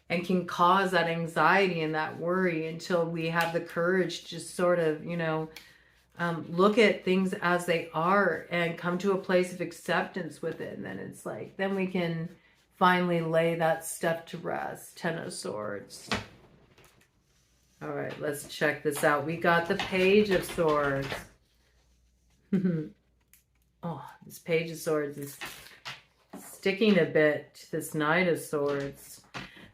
and can cause that anxiety and that worry until we have the courage to just sort of, you know, look at things as they are and come to a place of acceptance with it. And then it's like, then we can finally lay that stuff to rest. Ten of Swords. All right, let's check this out. We got the Page of Swords. Oh, this Page of Swords is sticking a bit to this Knight of Swords.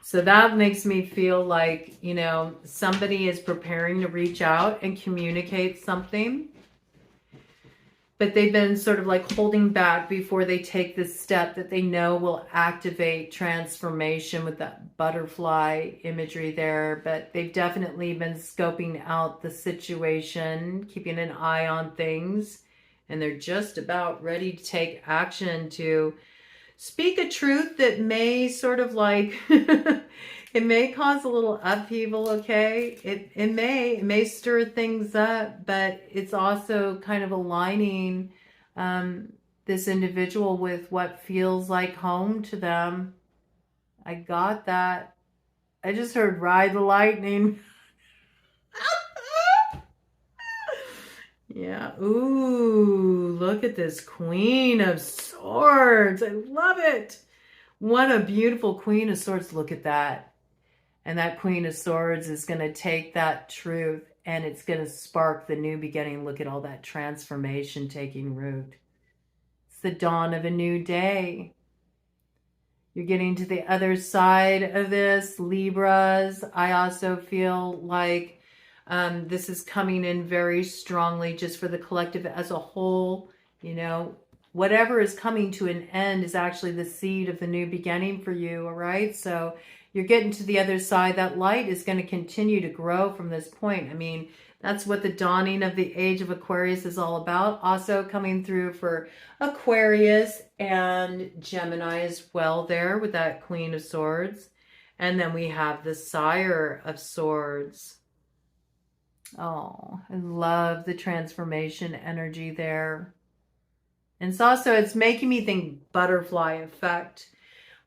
So that makes me feel like, you know, somebody is preparing to reach out and communicate something, but they've been sort of like holding back before they take this step that they know will activate transformation with that butterfly imagery there. But they've definitely been scoping out the situation, keeping an eye on things, and they're just about ready to take action to speak a truth that may sort of like, it may cause a little upheaval, okay? It may stir things up, but it's also kind of aligning this individual with what feels like home to them. I got that. I just heard ride the lightning. Yeah. Ooh, look at this Queen of Swords. I love it. What a beautiful Queen of Swords. Look at that. And that Queen of Swords is going to take that truth and it's going to spark the new beginning. Look at all that transformation taking root. It's the dawn of a new day. You're getting to the other side of this, Libras. I also feel like this is coming in very strongly just for the collective as a whole. You know, whatever is coming to an end is actually the seed of the new beginning for you, all right? So you're getting to the other side. That light is going to continue to grow from this point. I mean, that's what the dawning of the age of Aquarius is all about. Also coming through for Aquarius and Gemini as well there with that Queen of Swords. And then we have the Sire of Swords. Oh, I love the transformation energy there. And it's also, it's making me think butterfly effect.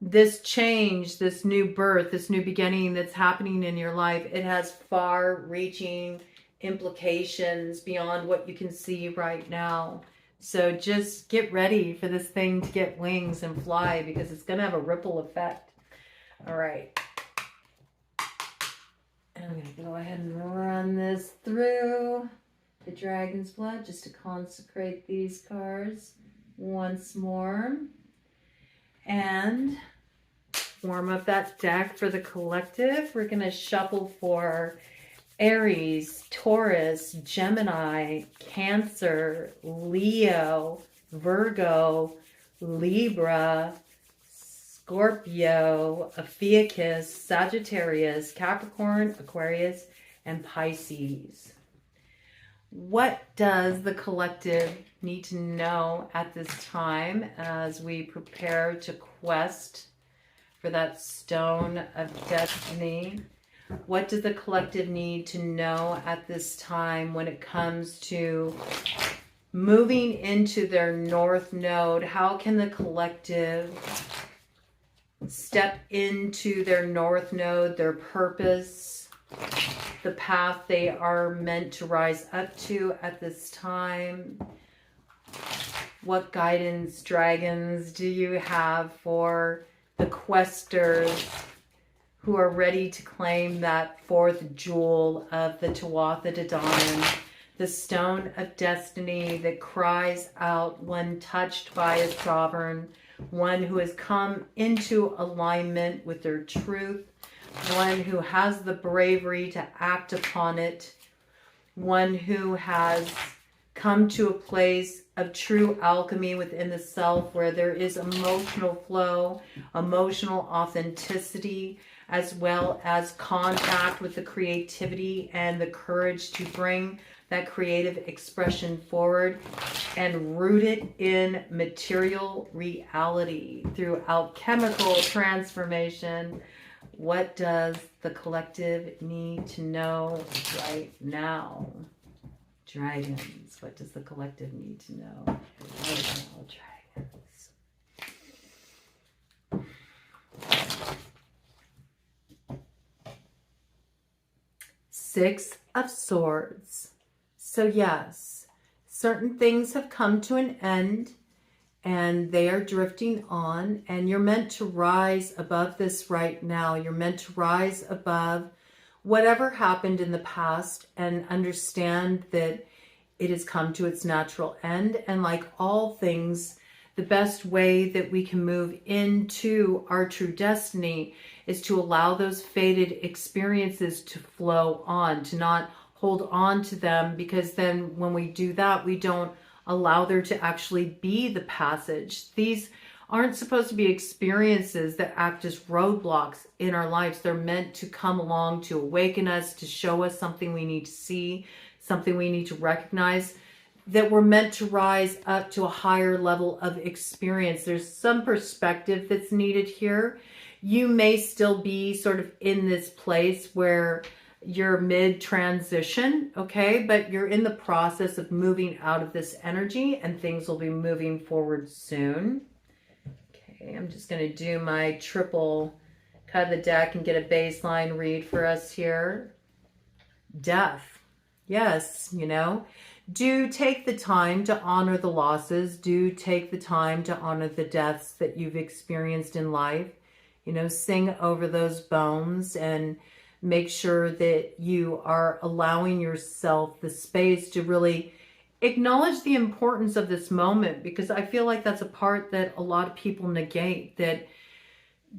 This change, this new birth, this new beginning that's happening in your life, it has far-reaching implications beyond what you can see right now. So just get ready for this thing to get wings and fly, because it's going to have a ripple effect. All right. I'm going to go ahead and run this through the Dragon's Blood just to consecrate these cards once more. And warm up that deck for the collective. We're going to shuffle for Aries, Taurus, Gemini, Cancer, Leo, Virgo, Libra, Scorpio, Ophiuchus, Sagittarius, Capricorn, Aquarius, and Pisces. What does the collective need to know at this time as we prepare to quest for that stone of destiny? What does the collective need to know at this time when it comes to moving into their north node? How can the collective step into their north node, their purpose, the path they are meant to rise up to at this time? What guidance, dragons, do you have for the questers who are ready to claim that fourth jewel of the Tuatha De Danann, the stone of destiny that cries out when touched by a sovereign, one who has come into alignment with their truth, one who has the bravery to act upon it, one who has come to a place of true alchemy within the self where there is emotional flow, emotional authenticity, as well as contact with the creativity and the courage to bring that creative expression forward and root it in material reality through alchemical transformation. What does the collective need to know right now? Dragons, what does the collective need to know right now? Dragons. Six of Swords. So yes, certain things have come to an end and they are drifting on, and you're meant to rise above this right now. You're meant to rise above whatever happened in the past and understand that it has come to its natural end. And like all things, the best way that we can move into our true destiny is to allow those faded experiences to flow on, to not hold on to them, because then when we do that, we don't allow there to actually be the passage. These aren't supposed to be experiences that act as roadblocks in our lives. They're meant to come along to awaken us, to show us something we need to see, something we need to recognize, that we're meant to rise up to a higher level of experience. There's some perspective that's needed here. You may still be sort of in this place where you're mid-transition, okay? But you're in the process of moving out of this energy and things will be moving forward soon. Okay, I'm just going to do my triple cut of the deck and get a baseline read for us here. Death. Yes, you know, do take the time to honor the losses. Do take the time to honor the deaths that you've experienced in life. You know, sing over those bones and make sure that you are allowing yourself the space to really acknowledge the importance of this moment, because I feel like that's a part that a lot of people negate, that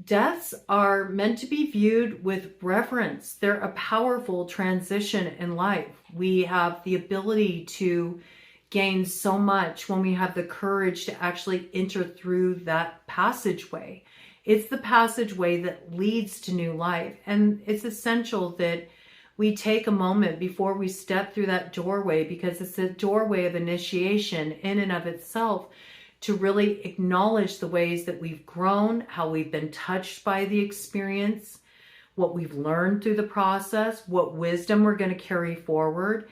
deaths are meant to be viewed with reverence. They're a powerful transition in life. We have the ability to gain so much when we have the courage to actually enter through that passageway. It's the passageway that leads to new life. And it's essential that we take a moment before we step through that doorway, because it's a doorway of initiation in and of itself, to really acknowledge the ways that we've grown, how we've been touched by the experience, what we've learned through the process, what wisdom we're going to carry forward,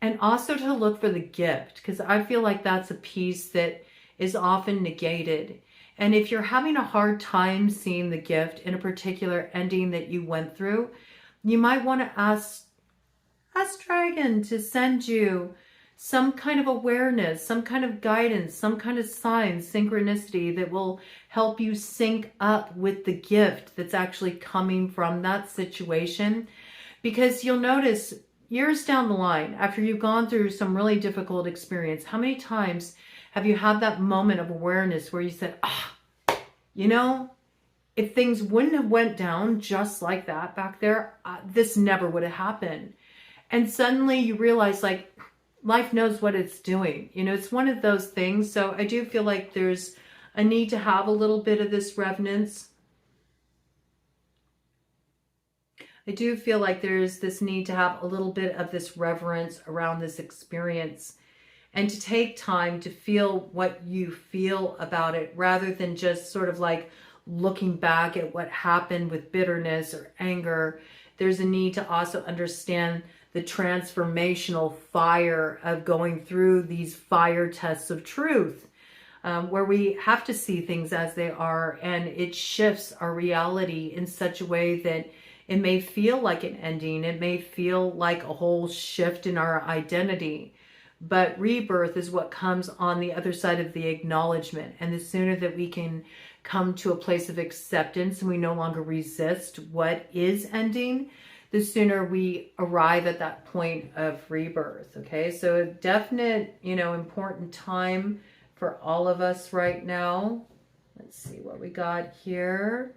and also to look for the gift, because I feel like that's a piece that is often negated. And if you're having a hard time seeing the gift in a particular ending that you went through, you might want to ask Dragon to send you some kind of awareness, some kind of guidance, some kind of sign, synchronicity that will help you sync up with the gift that's actually coming from that situation. Because you'll notice years down the line, after you've gone through some really difficult experience, how many times have you had that moment of awareness where you said, you know, if things wouldn't have went down just like that back there, this never would have happened. And suddenly you realize, like, life knows what it's doing. You know, it's one of those things. So I do feel like there's a need to have a little bit of this reverence. I do feel like there's this need to have a little bit of this reverence around this experience, and to take time to feel what you feel about it, rather than just sort of like looking back at what happened with bitterness or anger. There's a need to also understand the transformational fire of going through these fire tests of truth, where we have to see things as they are, and it shifts our reality in such a way that it may feel like an ending. It may feel like a whole shift in our identity. But rebirth is what comes on the other side of the acknowledgement. And the sooner that we can come to a place of acceptance and we no longer resist what is ending, the sooner we arrive at that point of rebirth. Okay, so a definite, you know, important time for all of us right now. Let's see what we got here.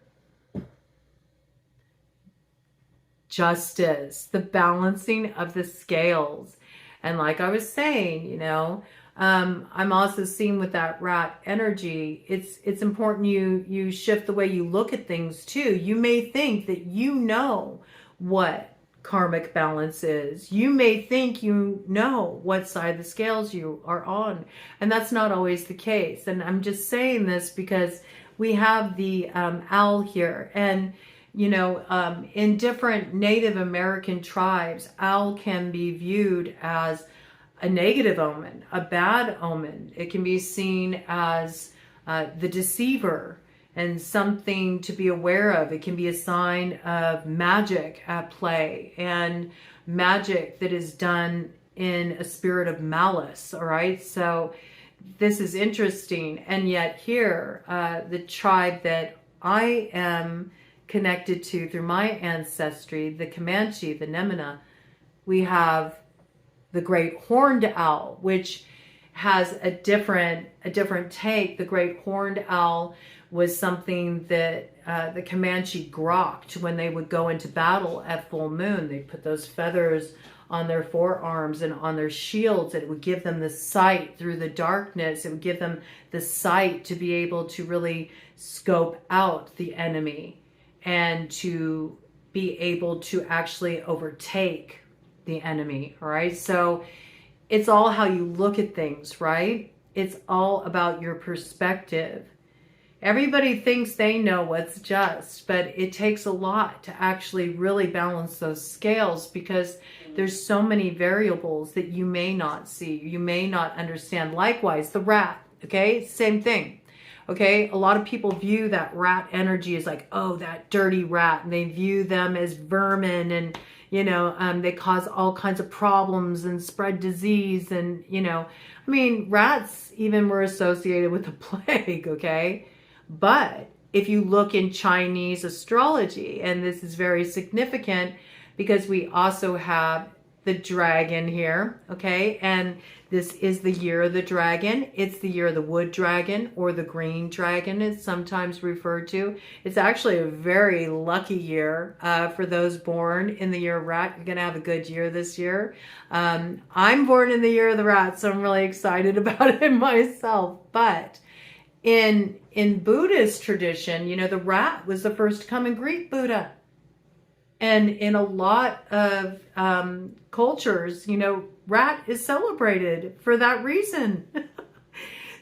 Justice, the balancing of the scales. And like I was saying, you know, I'm also seeing with that rat energy, it's important you shift the way you look at things too. You may think that you know what karmic balance is. You may think you know what side of the scales you are on, and that's not always the case. And I'm just saying this because we have the owl here, and you know, in different Native American tribes, owl can be viewed as a negative omen, a bad omen. It can be seen as the deceiver and something to be aware of. It can be a sign of magic at play, and magic that is done in a spirit of malice. All right, so this is interesting. And yet here, the tribe that I am connected to through my ancestry, the Comanche, the Nemina, we have the great horned owl, which has a different take. The great horned owl was something that the Comanche grokked when they would go into battle at full moon. They put those feathers on their forearms and on their shields. It would give them the sight through the darkness. It would give them the sight to be able to really scope out the enemy and to be able to actually overtake the enemy. All right, so it's all how you look at things, right? It's all about your perspective. Everybody thinks they know what's just, but it takes a lot to actually really balance those scales, because there's so many variables that you may not see, you may not understand. Likewise, the rat, okay, same thing. Okay, a lot of people view that rat energy as like, oh, that dirty rat, and they view them as vermin, and you know, they cause all kinds of problems and spread disease, and you know, I mean, rats even were associated with the plague. Okay, but if you look in Chinese astrology, and this is very significant because we also have the dragon here, okay, and this is the year of the dragon. It's the year of the wood dragon, or the green dragon, it's sometimes referred to. It's actually a very lucky year for those born in the year of rat. You're gonna have a good year this year. I'm born in the year of the rat, so I'm really excited about it myself. But in Buddhist tradition, you know, the rat was the first to come and greet Buddha. And in a lot of cultures, you know, rat is celebrated for that reason.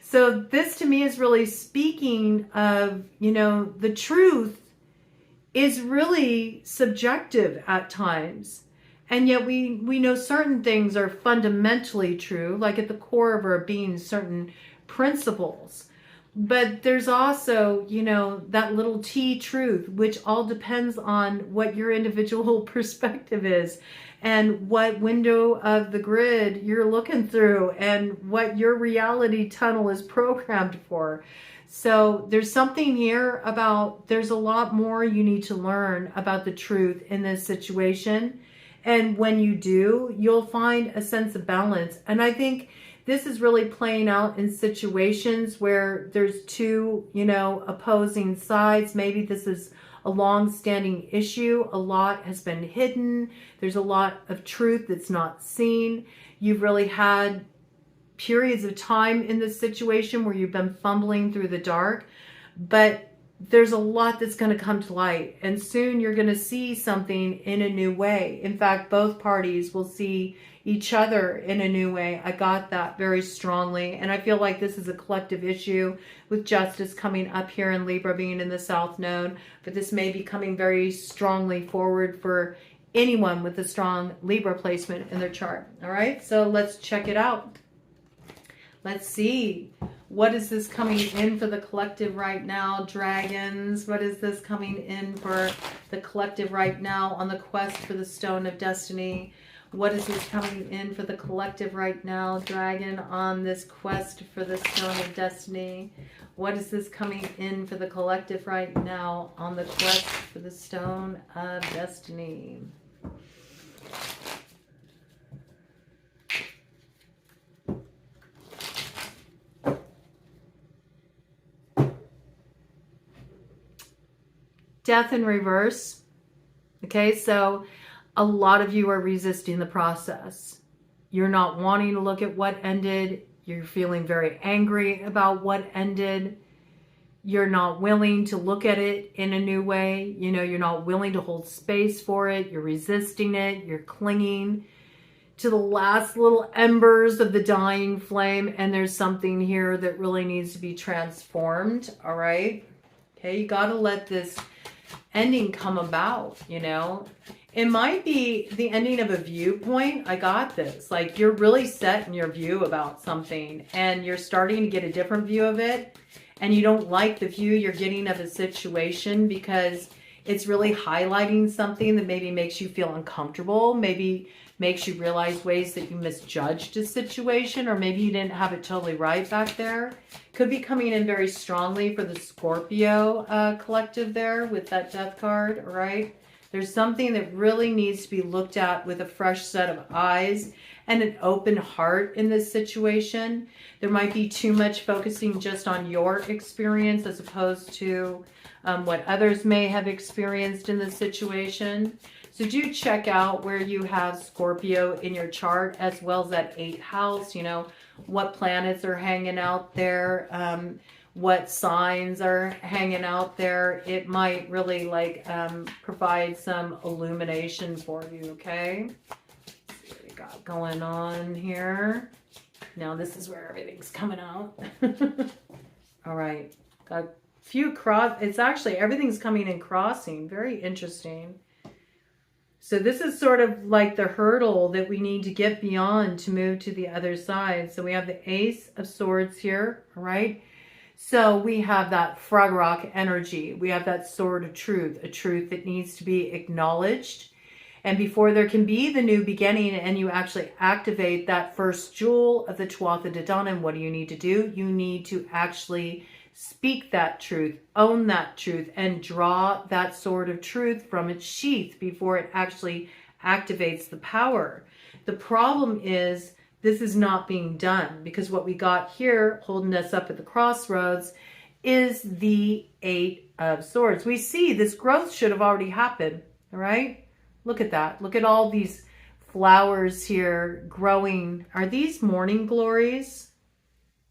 So this to me is really speaking of, you know, the truth is really subjective at times. And yet we know certain things are fundamentally true, like at the core of our being, certain principles. But there's also, you know, that little T truth, which all depends on what your individual perspective is, and what window of the grid you're looking through, and what your reality tunnel is programmed for. So there's something here about, there's a lot more you need to learn about the truth in this situation. And when you do, you'll find a sense of balance. And I think this is really playing out in situations where there's two, you know, opposing sides. Maybe this is a long-standing issue. A lot has been hidden. There's a lot of truth that's not seen. You've really had periods of time in this situation where you've been fumbling through the dark, but there's a lot that's going to come to light, and soon you're going to see something in a new way. In fact, both parties will see each other in a new way. I got that very strongly, and I feel like this is a collective issue with justice coming up here in Libra, being in the South Node, but this may be coming very strongly forward for anyone with a strong Libra placement in their chart. All right, so let's check it out. Let's see. What is this coming in for the collective right now, dragons? What is this coming in for the collective right now on the quest for the Stone of Destiny? What is this coming in for the collective right now, dragon, on this quest for the Stone of Destiny? What is this coming in for the collective right now on the quest for the Stone of Destiny? Death in reverse. Okay, so a lot of you are resisting the process. You're not wanting to look at what ended. You're feeling very angry about what ended. You're not willing to look at it in a new way. You know, you're not willing to hold space for it. You're resisting it. You're clinging to the last little embers of the dying flame. And there's something here that really needs to be transformed. All right. Okay, you got to let this ending come about, you know. It might be the ending of a viewpoint. I got this. Like, you're really set in your view about something, and you're starting to get a different view of it, and you don't like the view you're getting of a situation because it's really highlighting something that maybe makes you feel uncomfortable, maybe makes you realize ways that you misjudged a situation, or maybe you didn't have it totally right back there. Could be coming in very strongly for the Scorpio collective there with that death card, right? There's something that really needs to be looked at with a fresh set of eyes and an open heart in this situation. There might be too much focusing just on your experience as opposed to what others may have experienced in this situation. So do check out where you have Scorpio in your chart, as well as that 8th house, you know, what planets are hanging out there, what signs are hanging out there. It might really like provide some illumination for you, okay? Let's see what we got going on here. Now this is where everything's coming out. All right, got a few it's actually everything's coming in crossing. Very interesting. So this is sort of like the hurdle that we need to get beyond to move to the other side. So we have the Ace of Swords here, all right? So we have that frog rock energy. We have that sword of truth, a truth that needs to be acknowledged. And before there can be the new beginning and you actually activate that first jewel of the Tuatha De Danann, what do you need to do? You need to actually speak that truth, own that truth, and draw that sword of truth from its sheath before it actually activates the power. The problem is this is not being done, because what we got here holding us up at the crossroads is the 8 of Swords. We see this growth should have already happened, all right? Look at that. Look at all these flowers here growing. Are these morning glories?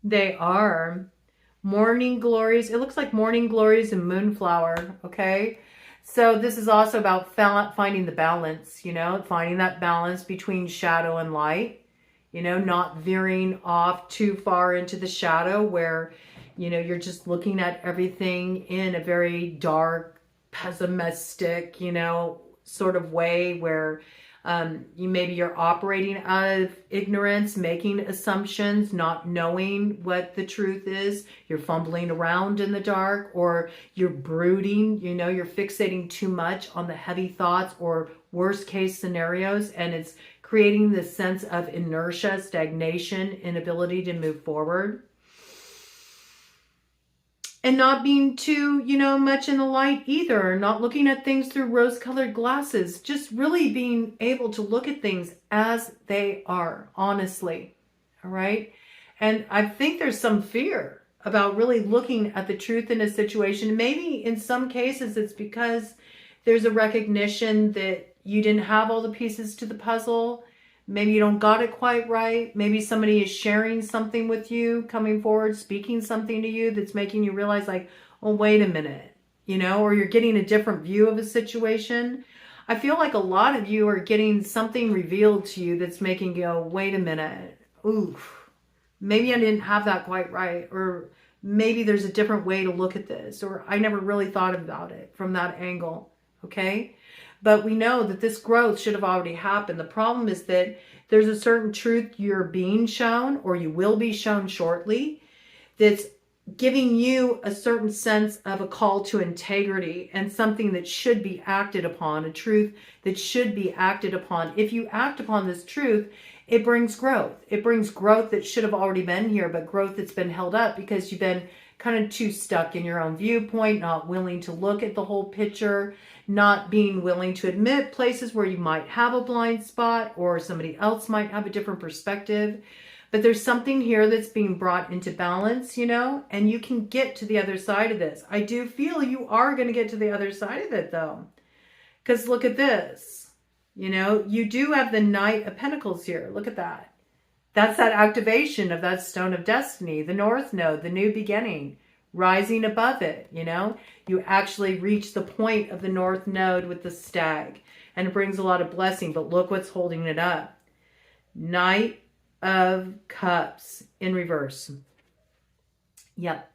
They are. Morning glories. It looks like morning glories and moonflower, okay? So this is also about finding the balance, you know, finding that balance between shadow and light, you know, not veering off too far into the shadow where, you know, you're just looking at everything in a very dark, pessimistic, you know, sort of way where maybe you're operating out of ignorance, making assumptions, not knowing what the truth is. You're fumbling around in the dark, or you're brooding, you know, you're fixating too much on the heavy thoughts or worst case scenarios, and it's creating this sense of inertia, stagnation, inability to move forward. And not being too, you know, much in the light either. Not looking at things through rose-colored glasses. Just really being able to look at things as they are, honestly. All right? And I think there's some fear about really looking at the truth in a situation. Maybe in some cases it's because there's a recognition that you didn't have all the pieces to the puzzle. Maybe you don't got it quite right. Maybe somebody is sharing something with you, coming forward, speaking something to you that's making you realize like, oh, wait a minute, you know, or you're getting a different view of a situation. I feel like a lot of you are getting something revealed to you that's making you go, wait a minute, oof, maybe I didn't have that quite right. Or maybe there's a different way to look at this, or I never really thought about it from that angle. Okay. But we know that this growth should have already happened. The problem is that there's a certain truth you're being shown, or you will be shown shortly, that's giving you a certain sense of a call to integrity and something that should be acted upon, a truth that should be acted upon. If you act upon this truth, it brings growth. It brings growth that should have already been here, but growth that's been held up because you've been kind of too stuck in your own viewpoint, not willing to look at the whole picture, not being willing to admit places where you might have a blind spot or somebody else might have a different perspective. But there's something here that's being brought into balance, you know, and you can get to the other side of this. I do feel you are going to get to the other side of it though. Because look at this, you know, you do have the Knight of Pentacles here. Look at that. That's that activation of that Stone of Destiny, the North Node, the new beginning, rising above it, you know. You actually reach the point of the North Node with the Stag, and it brings a lot of blessing, but look what's holding it up. Knight of Cups in reverse. Yep.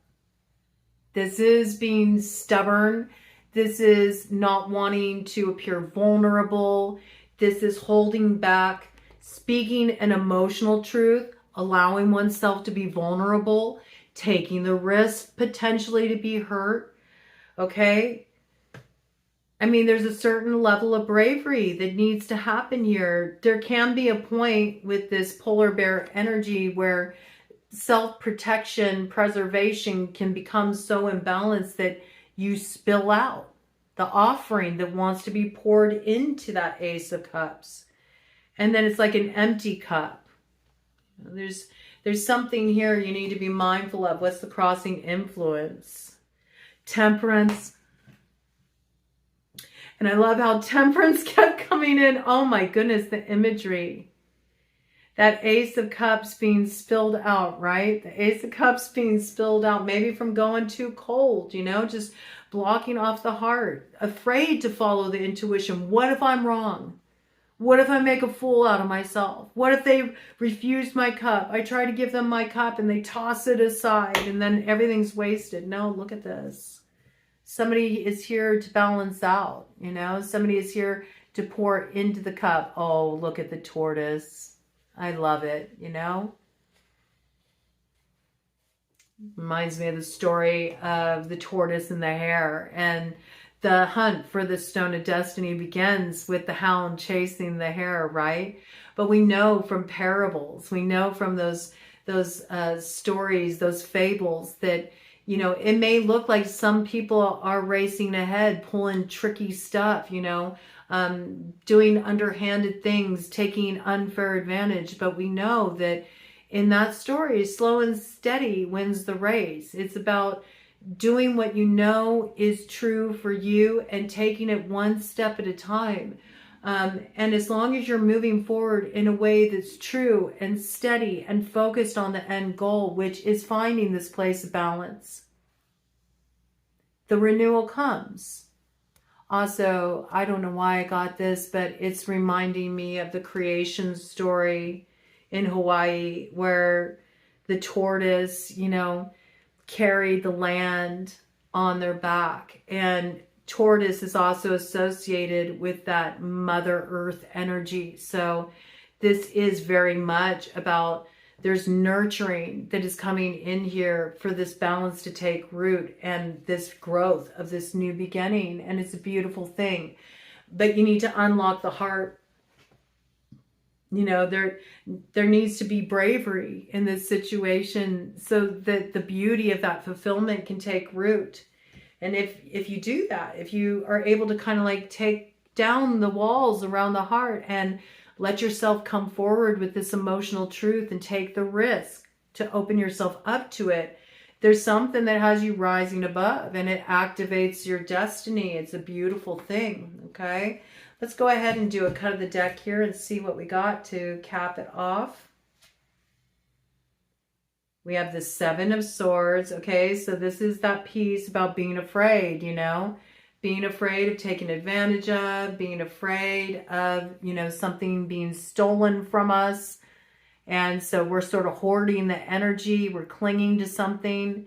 This is being stubborn. This is not wanting to appear vulnerable. This is holding back, speaking an emotional truth, allowing oneself to be vulnerable, taking the risk potentially to be hurt. Okay? I mean, there's a certain level of bravery that needs to happen here. There can be a point with this polar bear energy where self-protection, preservation can become so imbalanced that you spill out the offering that wants to be poured into that Ace of Cups. And then it's like an empty cup. There's something here you need to be mindful of. What's the crossing influence? Temperance. And I love how Temperance kept coming in. Oh my goodness, the imagery. That Ace of Cups being spilled out, right? The Ace of Cups being spilled out, maybe from going too cold, you know, just blocking off the heart, afraid to follow the intuition. What if I'm wrong? What if I make a fool out of myself? What if they refuse my cup? I try to give them my cup and they toss it aside and then everything's wasted. No, look at this. Somebody is here to balance out, you know. Somebody is here to pour into the cup. Oh, look at the tortoise. I love it, you know. Reminds me of the story of the tortoise and the hare. And the hunt for the Stone of Destiny begins with the hound chasing the hare, right? But we know from parables, we know from those stories, those fables that, you know, it may look like some people are racing ahead, pulling tricky stuff, you know, doing underhanded things, taking unfair advantage. But we know that in that story, slow and steady wins the race. It's about doing what you know is true for you and taking it one step at a time. And as long as you're moving forward in a way that's true and steady and focused on the end goal, which is finding this place of balance, the renewal comes. Also, I don't know why I got this, but it's reminding me of the creation story in Hawaii where the tortoise, you know, carried the land on their back. And tortoise is also associated with that Mother Earth energy. So this is very much about, there's nurturing that is coming in here for this balance to take root and this growth of this new beginning. And it's a beautiful thing. But you need to unlock the heart. You know, there needs to be bravery in this situation so that the beauty of that fulfillment can take root. And if you do that, if you are able to kind of like take down the walls around the heart and let yourself come forward with this emotional truth and take the risk, to open yourself up to it. There's something that has you rising above, and it activates your destiny. It's a beautiful thing, okay? Let's go ahead and do a cut of the deck here and see what we got to cap it off. We have the Seven of Swords, okay? So this is that piece about being afraid, you know? Being afraid of taking advantage of, being afraid of, you know, something being stolen from us. And so we're sort of hoarding the energy, we're clinging to something.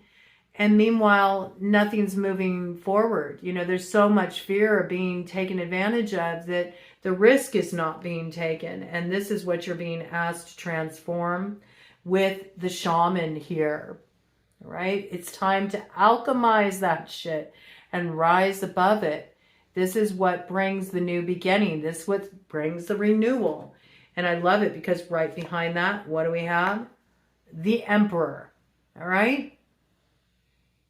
And meanwhile, nothing's moving forward. You know, there's so much fear of being taken advantage of that the risk is not being taken. And this is what you're being asked to transform with the shaman here, right? It's time to alchemize that shit and rise above it. This is what brings the new beginning. This is what brings the renewal. And I love it because right behind that, what do we have? The Emperor, all right?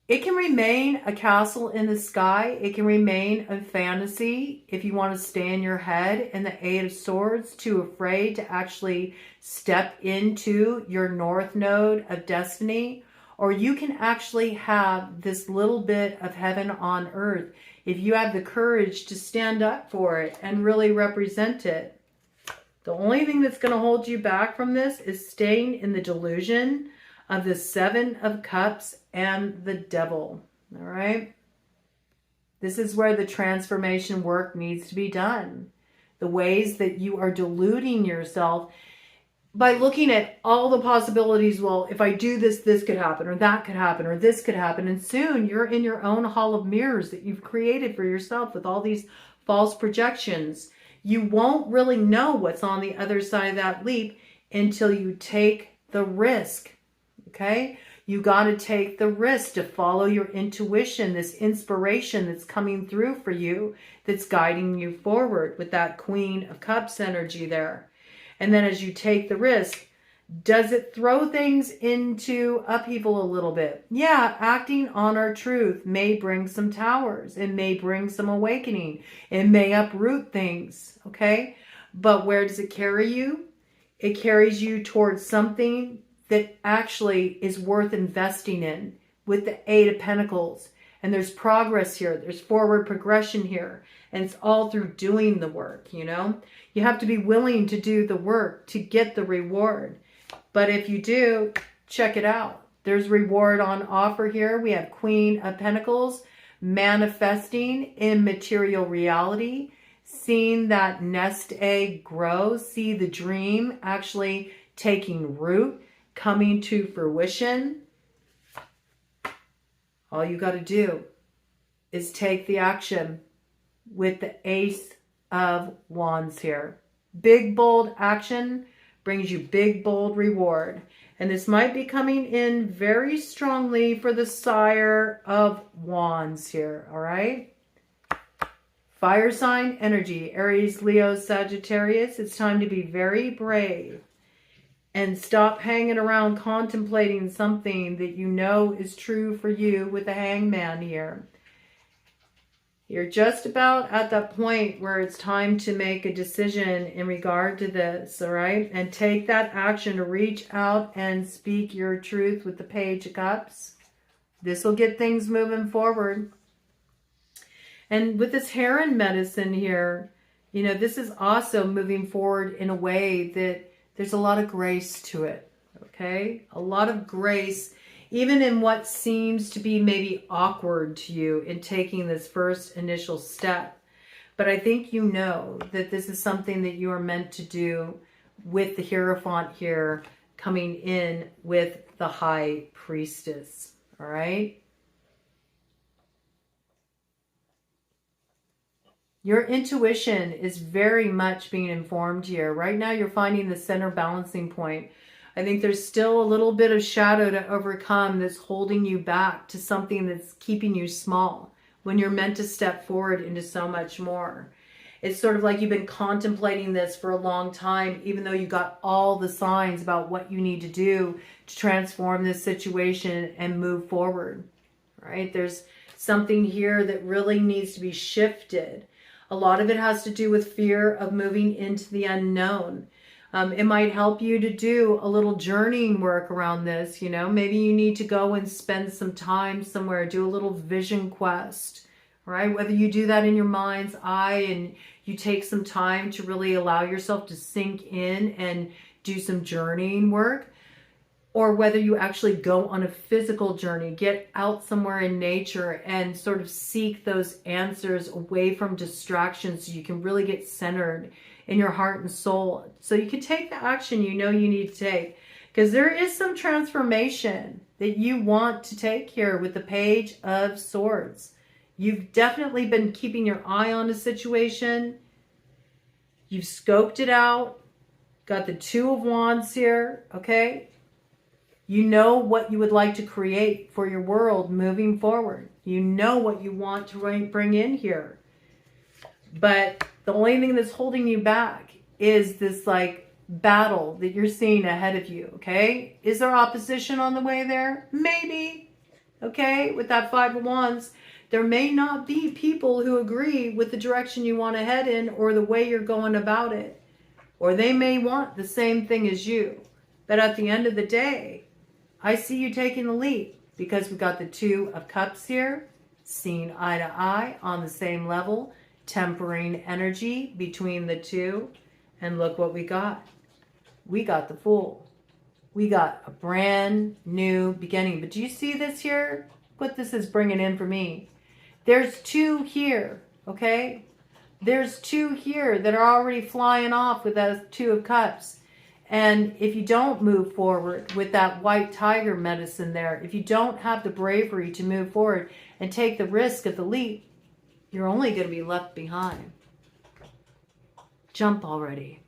It can remain a castle in the sky. It can remain a fantasy if you want to stay in your head. And the Eight of Swords, too afraid to actually step into your north node of destiny. Or you can actually have this little bit of heaven on earth if you have the courage to stand up for it and really represent it. The only thing that's going to hold you back from this is staying in the delusion of the Seven of Cups and the Devil. All right? This is where the transformation work needs to be done. The ways that you are deluding yourself by looking at all the possibilities. Well, if I do this, this could happen, or that could happen, or this could happen. And soon you're in your own hall of mirrors that you've created for yourself with all these false projections. You won't really know what's on the other side of that leap until you take the risk, okay? You got to take the risk to follow your intuition, this inspiration that's coming through for you, that's guiding you forward with that Queen of Cups energy there. And then as you take the risk, does it throw things into upheaval a little bit? Yeah, acting on our truth may bring some towers. It may bring some awakening. It may uproot things, okay? But where does it carry you? It carries you towards something that actually is worth investing in with the Eight of Pentacles. And there's progress here. There's forward progression here. And it's all through doing the work, you know? You have to be willing to do the work to get the reward. But if you do, check it out. There's reward on offer here. We have Queen of Pentacles, manifesting in material reality, seeing that nest egg grow, see the dream actually taking root, coming to fruition. All you got to do is take the action with the Ace of Wands here. Big, bold action brings you big, bold reward. And this might be coming in very strongly for the Sire of Wands here, all right? Fire sign energy, Aries, Leo, Sagittarius. It's time to be very brave and stop hanging around contemplating something that you know is true for you with the Hangman here. You're just about at that point where it's time to make a decision in regard to this, all right? And take that action to reach out and speak your truth with the Page of Cups. This will get things moving forward. And with this Heron medicine here, you know, this is also moving forward in a way that there's a lot of grace to it, okay? A lot of grace, even in what seems to be maybe awkward to you in taking this first initial step. But I think you know that this is something that you are meant to do with the Hierophant here coming in with the High Priestess, all right? Your intuition is very much being informed here. Right now you're finding the center balancing point. I think there's still a little bit of shadow to overcome that's holding you back to something that's keeping you small when you're meant to step forward into so much more. It's sort of like you've been contemplating this for a long time, even though you got all the signs about what you need to do to transform this situation and move forward, right? There's something here that really needs to be shifted. A lot of it has to do with fear of moving into the unknown. It might help you to do a little journeying work around this. You know, maybe you need to go and spend some time somewhere, do a little vision quest, right? Whether you do that in your mind's eye and you take some time to really allow yourself to sink in and do some journeying work, or whether you actually go on a physical journey, get out somewhere in nature and sort of seek those answers away from distractions so you can really get centered in your heart and soul. So you can take the action you know you need to take. Because there is some transformation that you want to take here with the Page of Swords. You've definitely been keeping your eye on a situation. You've scoped it out. Got the Two of Wands here, okay? You know what you would like to create for your world moving forward. You know what you want to bring in here. But the only thing that's holding you back is this like battle that you're seeing ahead of you, okay? Is there opposition on the way there? Maybe, okay? With that Five of Wands, there may not be people who agree with the direction you want to head in or the way you're going about it. Or they may want the same thing as you. But at the end of the day, I see you taking the lead because we got the Two of Cups here, seeing eye to eye on the same level, tempering energy between the two. And look what we got. We got the Fool. We got a brand new beginning. But do you see this here? What this is bringing in for me. There's two here, okay? There's two here that are already flying off with those Two of Cups. And if you don't move forward with that white tiger medicine there, if you don't have the bravery to move forward and take the risk of the leap, you're only going to be left behind. Jump already.